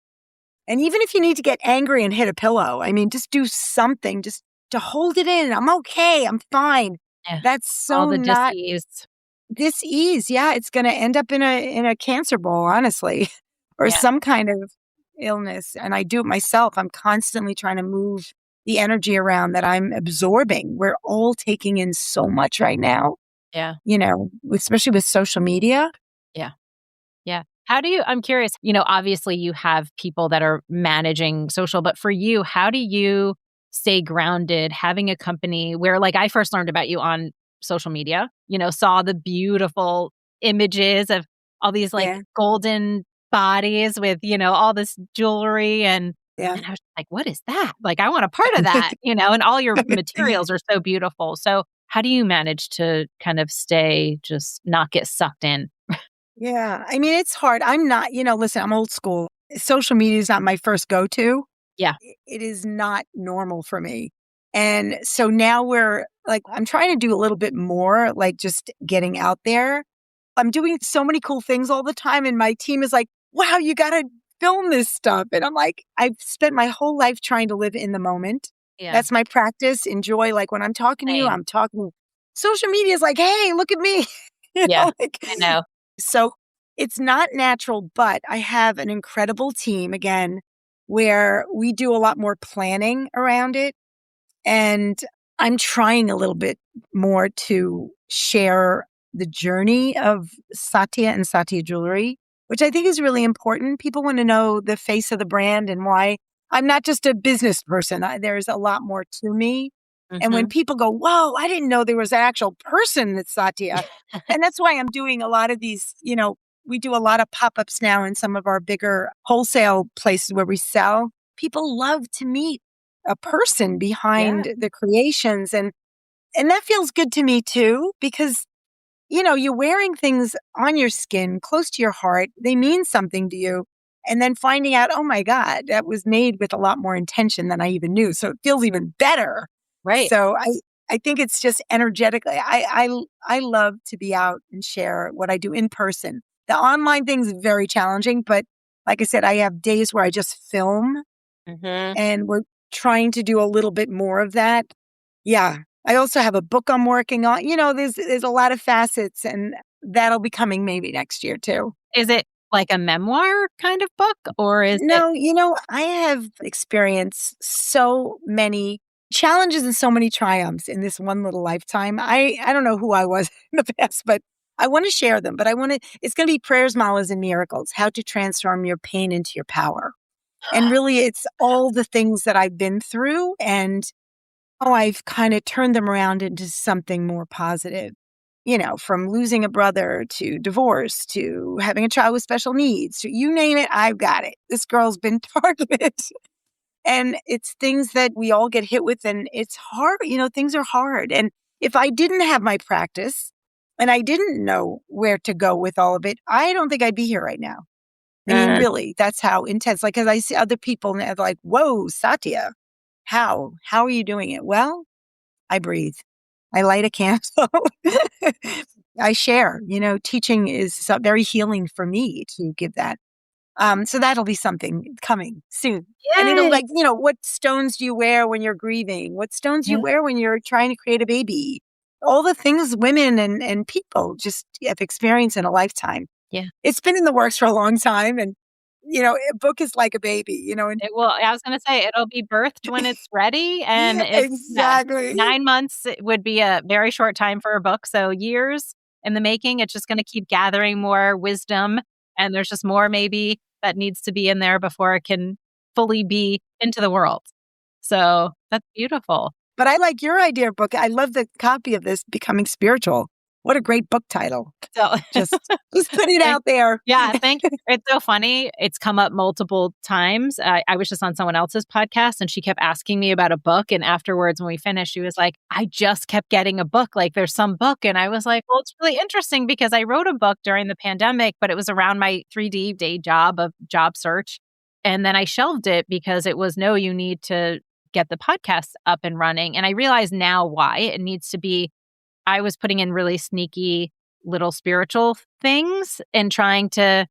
And even if you need to get angry and hit a pillow, just do something just to hold it in. I'm okay. I'm fine. Yeah. That's so all the not dis-ease. Yeah, it's going to end up in a cancer bowl, honestly, or some kind of illness. And I do it myself. I'm constantly trying to move the energy around that I'm absorbing. We're all taking in so much right now. Yeah. Especially with social media. Yeah. Yeah. I'm curious, obviously you have people that are managing social, but for you, how do you stay grounded having a company where I first learned about you on social media, saw the beautiful images of all these golden bodies with, all this jewelry and I was like, what is that? I want a part of that, and all your materials are so beautiful. So how do you manage to kind of just not get sucked in? Yeah. It's hard. I'm not, listen, I'm old school. Social media is not my first go-to. Yeah. It is not normal for me. And so now I'm trying to do a little bit more, just getting out there. I'm doing so many cool things all the time. And my team is like, wow, you got to film this stuff. And I'm like, I've spent my whole life trying to live in the moment. Yeah. That's my practice. Enjoy. When I'm talking to you, I'm talking. Social media is like, hey, look at me. I know. So it's not natural, but I have an incredible team, again, where we do a lot more planning around it. And I'm trying a little bit more to share the journey of Satya and Satya Jewelry which I think is really important. People want to know the face of the brand and why. I'm not just a business person. There's a lot more to me. And when people go, whoa, I didn't know there was an actual person that's Satya. And that's why I'm doing a lot of these, we do a lot of pop-ups now in some of our bigger wholesale places where we sell. People love to meet a person behind the creations. And that feels good to me too, because, you're wearing things on your skin, close to your heart. They mean something to you. And then finding out, oh my God, that was made with a lot more intention than I even knew. So it feels even better. Right. So I think it's just energetically. I love to be out and share what I do in person. The online thing is very challenging, but like I said, I have days where I just film and we're trying to do a little bit more of that. Yeah. I also have a book I'm working on. There's a lot of facets, and that'll be coming maybe next year too. Is it like a memoir kind of book, or is No, I have experienced so many challenges and so many triumphs in this one little lifetime. I don't know who I was in the past, but I want to share them. But it's going to be prayers, malas, and miracles, how to transform your pain into your power. And really, it's all the things that I've been through and how I've kind of turned them around into something more positive. From losing a brother to divorce to having a child with special needs, to you name it, I've got it. This girl's been targeted. And it's things that we all get hit with, and it's hard. Things are hard. And if I didn't have my practice and I didn't know where to go with all of it, I don't think I'd be here right now. I mean, really, that's how intense. Like, because I see other people and they're like, whoa, Satya, how are you doing it? Well, I breathe. I light a candle. I share, teaching is very healing for me to give that. So that'll be something coming soon. Yay. And it'll what stones do you wear when you're grieving? What stones do you wear when you're trying to create a baby? All the things women and people just have experienced in a lifetime. Yeah. It's been in the works for a long time. And, a book is like a baby, And it will, I was going to say, it'll be birthed when it's ready. And exactly 9 months would be a very short time for a book. So years in the making, it's just going to keep gathering more wisdom. And there's just more maybe that needs to be in there before it can fully be into the world. So that's beautiful. But I like your idea of book. I love the copy of this, Becoming Spiritual. What a great book title. So just put it out there. Yeah, thank you. It's so funny. It's come up multiple times. I was just on someone else's podcast and she kept asking me about a book. And afterwards, when we finished, she was like, I just kept getting a book. Like, there's some book. And I was like, well, it's really interesting because I wrote a book during the pandemic, but it was around my 3D day job of job search. And then I shelved it because it was, no, you need to get the podcast up and running. And I realize now why it needs to be. I was putting in really sneaky little spiritual things and trying to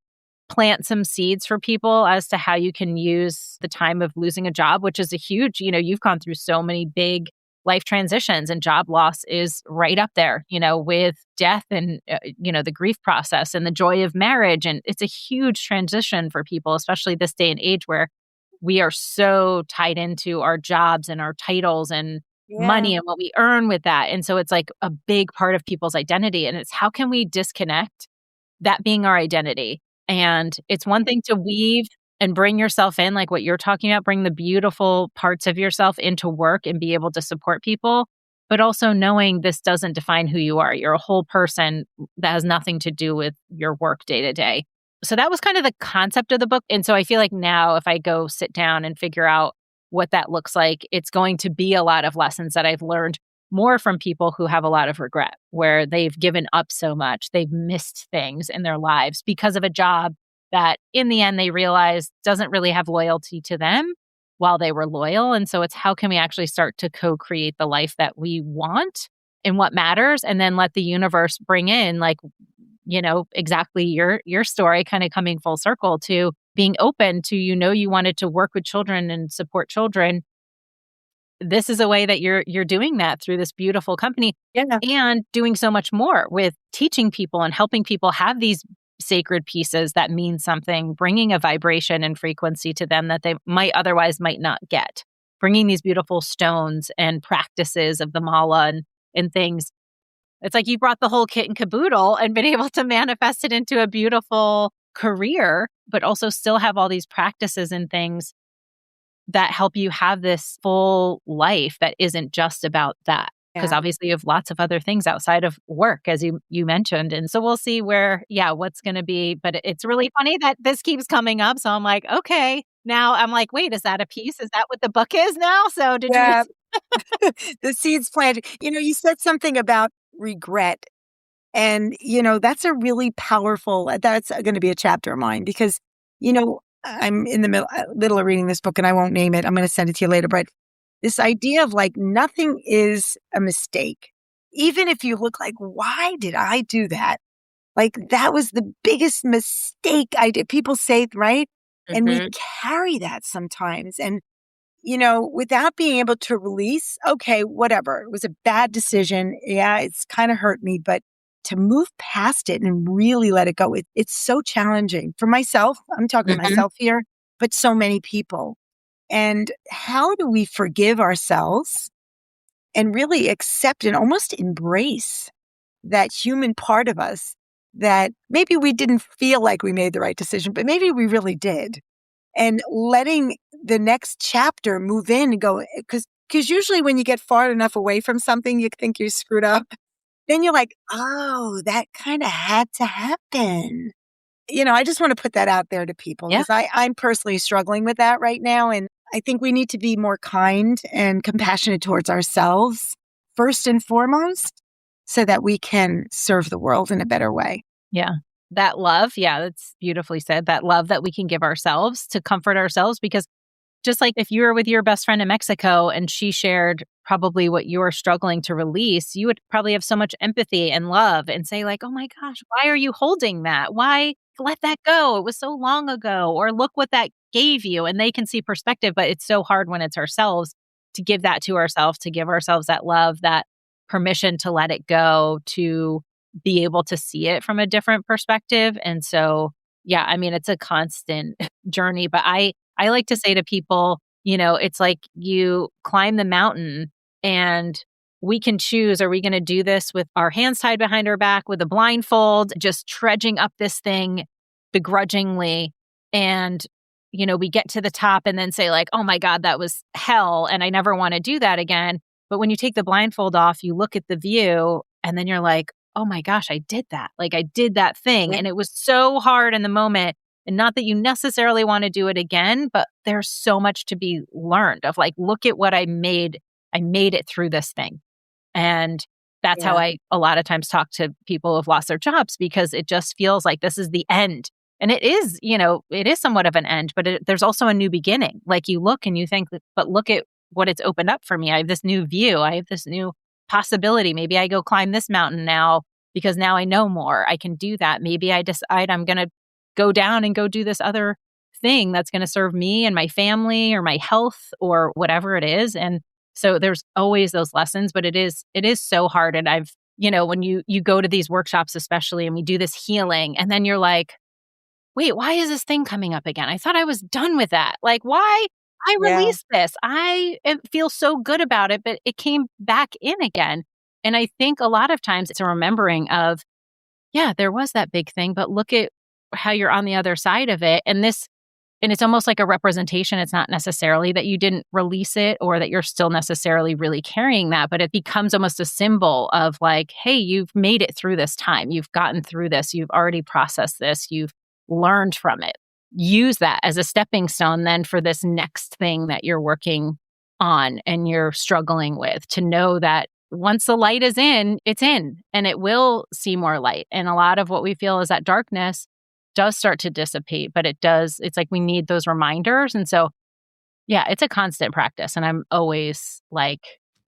plant some seeds for people as to how you can use the time of losing a job, which is a huge, you've gone through so many big life transitions, and job loss is right up there, with death and, the grief process and the joy of marriage. And it's a huge transition for people, especially this day and age where we are so tied into our jobs and our titles and money and what we earn with that. And so it's like a big part of people's identity. And it's how can we disconnect that being our identity? And it's one thing to weave and bring yourself in, like what you're talking about, bring the beautiful parts of yourself into work and be able to support people, but also knowing this doesn't define who you are. You're a whole person that has nothing to do with your work day to day. So that was kind of the concept of the book. And so I feel like now if I go sit down and figure out what that looks like, it's going to be a lot of lessons that I've learned more from people who have a lot of regret, where they've given up so much. They've missed things in their lives because of a job that in the end they realized doesn't really have loyalty to them while they were loyal. And so it's how can we actually start to co-create the life that we want and what matters, and then let the universe bring in, like, exactly your story, kind of coming full circle to being open to, you wanted to work with children and support children. This is a way that you're doing that through this beautiful company and doing so much more with teaching people and helping people have these sacred pieces that mean something, bringing a vibration and frequency to them that they might not get, bringing these beautiful stones and practices of the mala and things. It's like you brought the whole kit and caboodle and been able to manifest it into a beautiful career, but also still have all these practices and things that help you have this full life that isn't just about that. Because obviously you have lots of other things outside of work, as you mentioned. And so we'll see where, what's going to be. But it's really funny that this keeps coming up. So I'm like, okay, now I'm like, wait, is that a piece? Is that what the book is now? So did you? The seeds planted. You said something about regret. And, that's a really powerful, that's going to be a chapter of mine because, I'm in the middle of reading this book and I won't name it. I'm going to send it to you later. But this idea of like nothing is a mistake. Even if you look like, why did I do that? Like that was the biggest mistake I did. People say, right? And we carry that sometimes. And, without being able to release, okay, whatever. It was a bad decision. Yeah, it's kind of hurt me, but to move past it and really let it go, it's so challenging for myself. I'm talking to myself here, but so many people. And how do we forgive ourselves and really accept and almost embrace that human part of us that maybe we didn't feel like we made the right decision, but maybe we really did. And letting the next chapter move in and go, because usually when you get far enough away from something, you think you screwed up. Then you're like, oh, that kind of had to happen. I just want to put that out there to people because I'm personally struggling with that right now. And I think we need to be more kind and compassionate towards ourselves first and foremost so that we can serve the world in a better way. Yeah. That love. Yeah, that's beautifully said. That love that we can give ourselves to comfort ourselves, because just like if you were with your best friend in Mexico and she shared probably what you're struggling to release, you would probably have so much empathy and love and say like, oh my gosh, why are you holding that? Why let that go? It was so long ago. Or look what that gave you. And they can see perspective, but it's so hard when it's ourselves to give that to ourselves, to give ourselves that love, that permission to let it go, to be able to see it from a different perspective. And so, it's a constant journey, but I like to say to people, it's like you climb the mountain and we can choose, are we going to do this with our hands tied behind our back with a blindfold, just trudging up this thing begrudgingly? And, we get to the top and then say like, oh my God, that was hell. And I never want to do that again. But when you take the blindfold off, you look at the view and then you're like, oh my gosh, I did that. Like I did that thing. And it was so hard in the moment. And not that you necessarily want to do it again, but there's so much to be learned of like, look at what I made. I made it through this thing. And that's how I a lot of times talk to people who've lost their jobs, because it just feels like this is the end. And it is, it is somewhat of an end, but there's also a new beginning. Like you look and you think, but look at what it's opened up for me. I have this new view. I have this new possibility. Maybe I go climb this mountain now because now I know more. I can do that. Maybe I decide I'm going to go down and go do this other thing that's going to serve me and my family or my health or whatever it is. And so there's always those lessons, but it is so hard. And I've, when you go to these workshops, especially, and we do this healing, and then you're like, wait, why is this thing coming up again? I thought I was done with that. Like, why? I released this. I feel so good about it, but it came back in again. And I think a lot of times it's a remembering of, there was that big thing, but look at how you're on the other side of it. And it's almost like a representation. It's not necessarily that you didn't release it or that you're still necessarily really carrying that, but it becomes almost a symbol of like, hey, you've made it through this time. You've gotten through this. You've already processed this. You've learned from it. Use that as a stepping stone then for this next thing that you're working on and you're struggling with, to know that once the light is in, it's in and it will see more light. And a lot of what we feel is that darkness does start to dissipate, but it's like we need those reminders. And so, it's a constant practice. And I'm always like,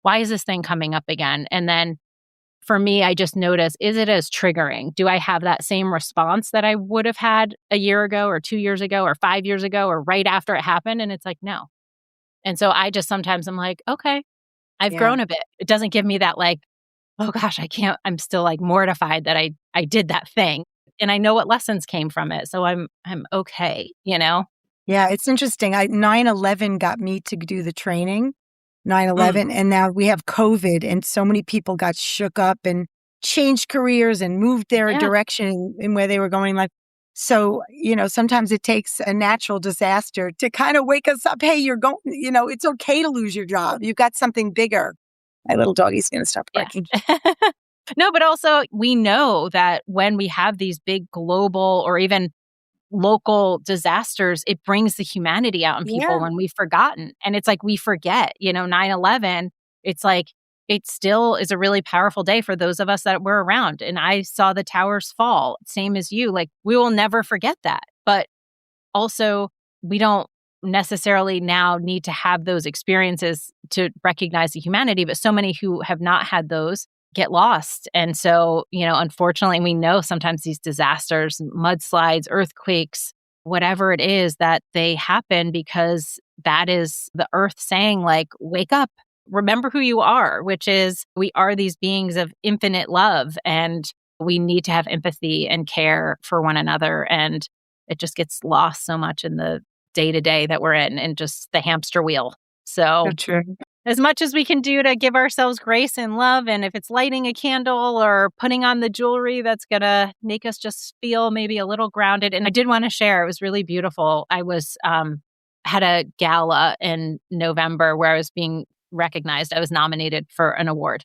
why is this thing coming up again? And then for me, I just notice, is it as triggering? Do I have that same response that I would have had a year ago or 2 years ago or 5 years ago or right after it happened? And it's like, no. And so I just sometimes I'm like, okay, I've grown a bit. It doesn't give me that like, oh gosh, I'm still like mortified that I did that thing. And I know what lessons came from it. So I'm okay, Yeah, it's interesting. 9/11 got me to do the training. 9/11, and now we have COVID, and so many people got shook up and changed careers and moved their direction in where they were going. Like, So, sometimes it takes a natural disaster to kind of wake us up. Hey, you're going, it's okay to lose your job. You've got something bigger. My little doggy's going to stop barking. Yeah. No, but also we know that when we have these big global or even local disasters, it brings the humanity out in people when we've forgotten. And it's like we forget, 9/11, it's like it still is a really powerful day for those of us that were around. And I saw the towers fall, same as you. Like we will never forget that. But also, we don't necessarily now need to have those experiences to recognize the humanity, but so many who have not had those get lost. And so, unfortunately, we know sometimes these disasters, mudslides, earthquakes, whatever it is, that they happen because that is the earth saying, like, wake up, remember who you are, which is we are these beings of infinite love, and we need to have empathy and care for one another. And it just gets lost so much in the day-to-day that we're in and just the hamster wheel. So true. As much as we can do to give ourselves grace and love, and if it's lighting a candle or putting on the jewelry that's going to make us just feel maybe a little grounded. And I did want to share, it was really beautiful. I was had a gala in November where I was being recognized. I was nominated for an award.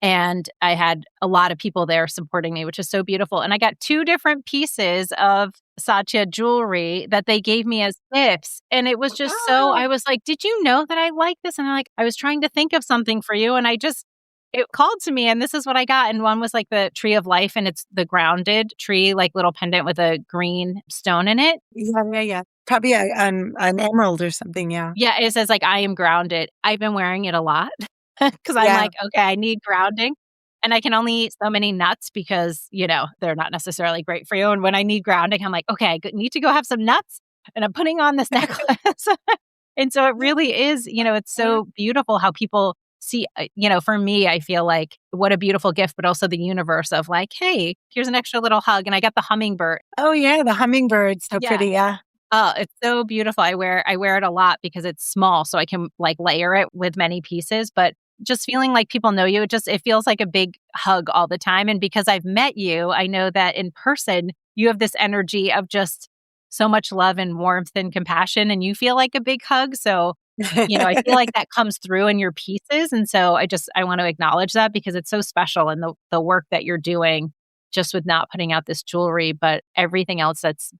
And I had a lot of people there supporting me, which is so beautiful. And I got 2 different pieces of Satya Jewelry that they gave me as gifts. And it was just I was like, did you know that I like this? And I was trying to think of something for you. And it called to me, and this is what I got. And one was like the tree of life, and it's the grounded tree, like little pendant with a green stone in it. Yeah. Probably an emerald or something. Yeah. Yeah. It says like, I am grounded. I've been wearing it a lot. Because I'm like, okay, I need grounding. And I can only eat so many nuts because, they're not necessarily great for you. And when I need grounding, I'm like, okay, I need to go have some nuts. And I'm putting on this necklace. And so it really is, it's so beautiful how people see, for me, I feel like what a beautiful gift, but also the universe of like, hey, here's an extra little hug. And I got the hummingbird. Oh, yeah, the hummingbird's so pretty. Yeah. Oh, it's so beautiful. I wear it a lot because it's small, so I can like layer it with many pieces. But just feeling like people know you, it feels like a big hug all the time. And because I've met you, I know that in person, you have this energy of just so much love and warmth and compassion, and you feel like a big hug. So, I feel like that comes through in your pieces. And so I want to acknowledge that because it's so special, and the work that you're doing just with not putting out this jewelry, but everything else that's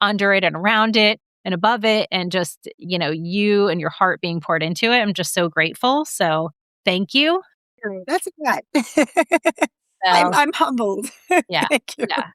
under it and around it and above it, and just, you and your heart being poured into it. I'm just so grateful. So thank you. That's good. I'm humbled. Yeah. Thank you. Yeah.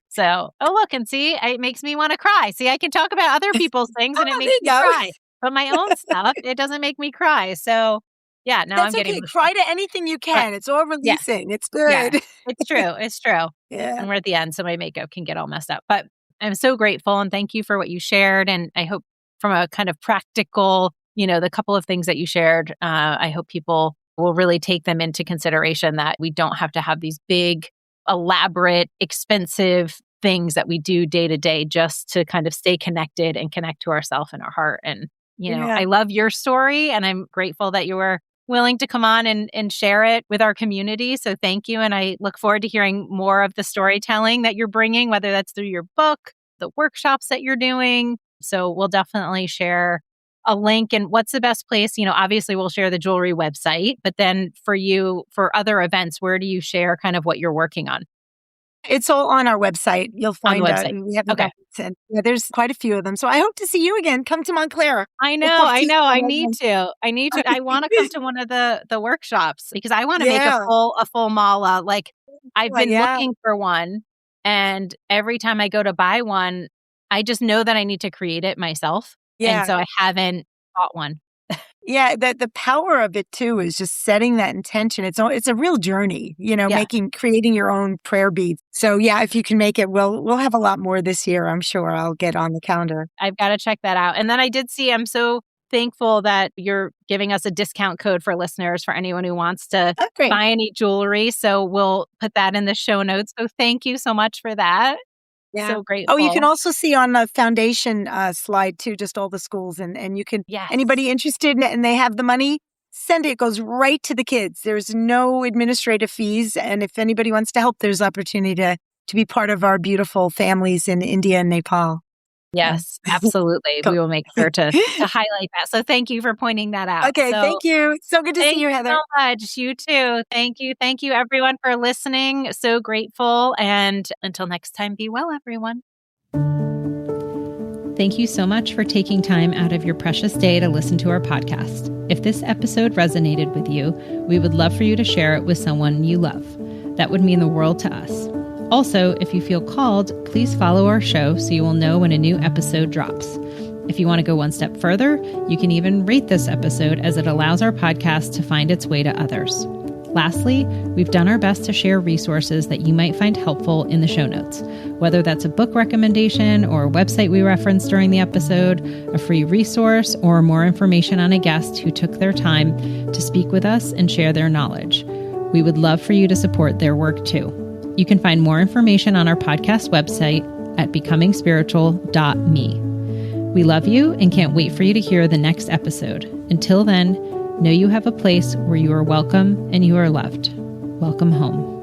So, look and see, it makes me want to cry. See, I can talk about other people's things and it makes me cry, but my own stuff, it doesn't make me cry. So yeah, now That's I'm getting okay. Cry to anything you can. It's all releasing. Yeah. It's good. Yeah. It's true. It's true. Yeah. And we're at the end, so my makeup can get all messed up. But I'm so grateful, and thank you for what you shared. And I hope from a kind of practical, the couple of things that you shared, I hope people will really take them into consideration, that we don't have to have these big, elaborate, expensive things that we do day to day just to kind of stay connected and connect to ourselves and our heart. And, I love your story, and I'm grateful that you were willing to come on and share it with our community. So thank you. And I look forward to hearing more of the storytelling that you're bringing, whether that's through your book, the workshops that you're doing. So we'll definitely share a link. And what's the best place? Obviously we'll share the jewelry website, but then for you, for other events, where do you share kind of what you're working on? It's all on our website. You'll find we have okay. And there's quite a few of them. So I hope to see you again. Come to Montclair. I know. I need to. I want to come to one of the workshops because I want to make a full mala. Like I've been looking for one, and every time I go to buy one, I just know that I need to create it myself. Yeah. And so I haven't bought one. Yeah, the power of it too is just setting that intention. It's a real journey, creating your own prayer beads. So yeah, if you can make it, we'll have a lot more this year. I'm sure I'll get on the calendar. I've got to check that out. And then I did see, I'm so thankful that you're giving us a discount code for listeners for anyone who wants to buy any jewelry. So we'll put that in the show notes. So thank you so much for that. Yeah. So grateful. Oh, you can also see on the foundation slide too, just all the schools, and you can, anybody interested and they have the money, send it. It goes right to the kids. There's no administrative fees. And if anybody wants to help, there's opportunity to to be part of our beautiful families in India and Nepal. Yes, absolutely. We will make sure to highlight that. So thank you for pointing that out. Okay, thank you. So good to see you, Heather. Thank you so much. You too. Thank you. Thank you, everyone, for listening. So grateful. And until next time, be well, everyone. Thank you so much for taking time out of your precious day to listen to our podcast. If this episode resonated with you, we would love for you to share it with someone you love. That would mean the world to us. Also, if you feel called, please follow our show so you will know when a new episode drops. If you want to go one step further, you can even rate this episode as it allows our podcast to find its way to others. Lastly, we've done our best to share resources that you might find helpful in the show notes, whether that's a book recommendation or a website we referenced during the episode, a free resource, or more information on a guest who took their time to speak with us and share their knowledge. We would love for you to support their work too. You can find more information on our podcast website at becomingspiritual.me. We love you and can't wait for you to hear the next episode. Until then, know you have a place where you are welcome and you are loved. Welcome home.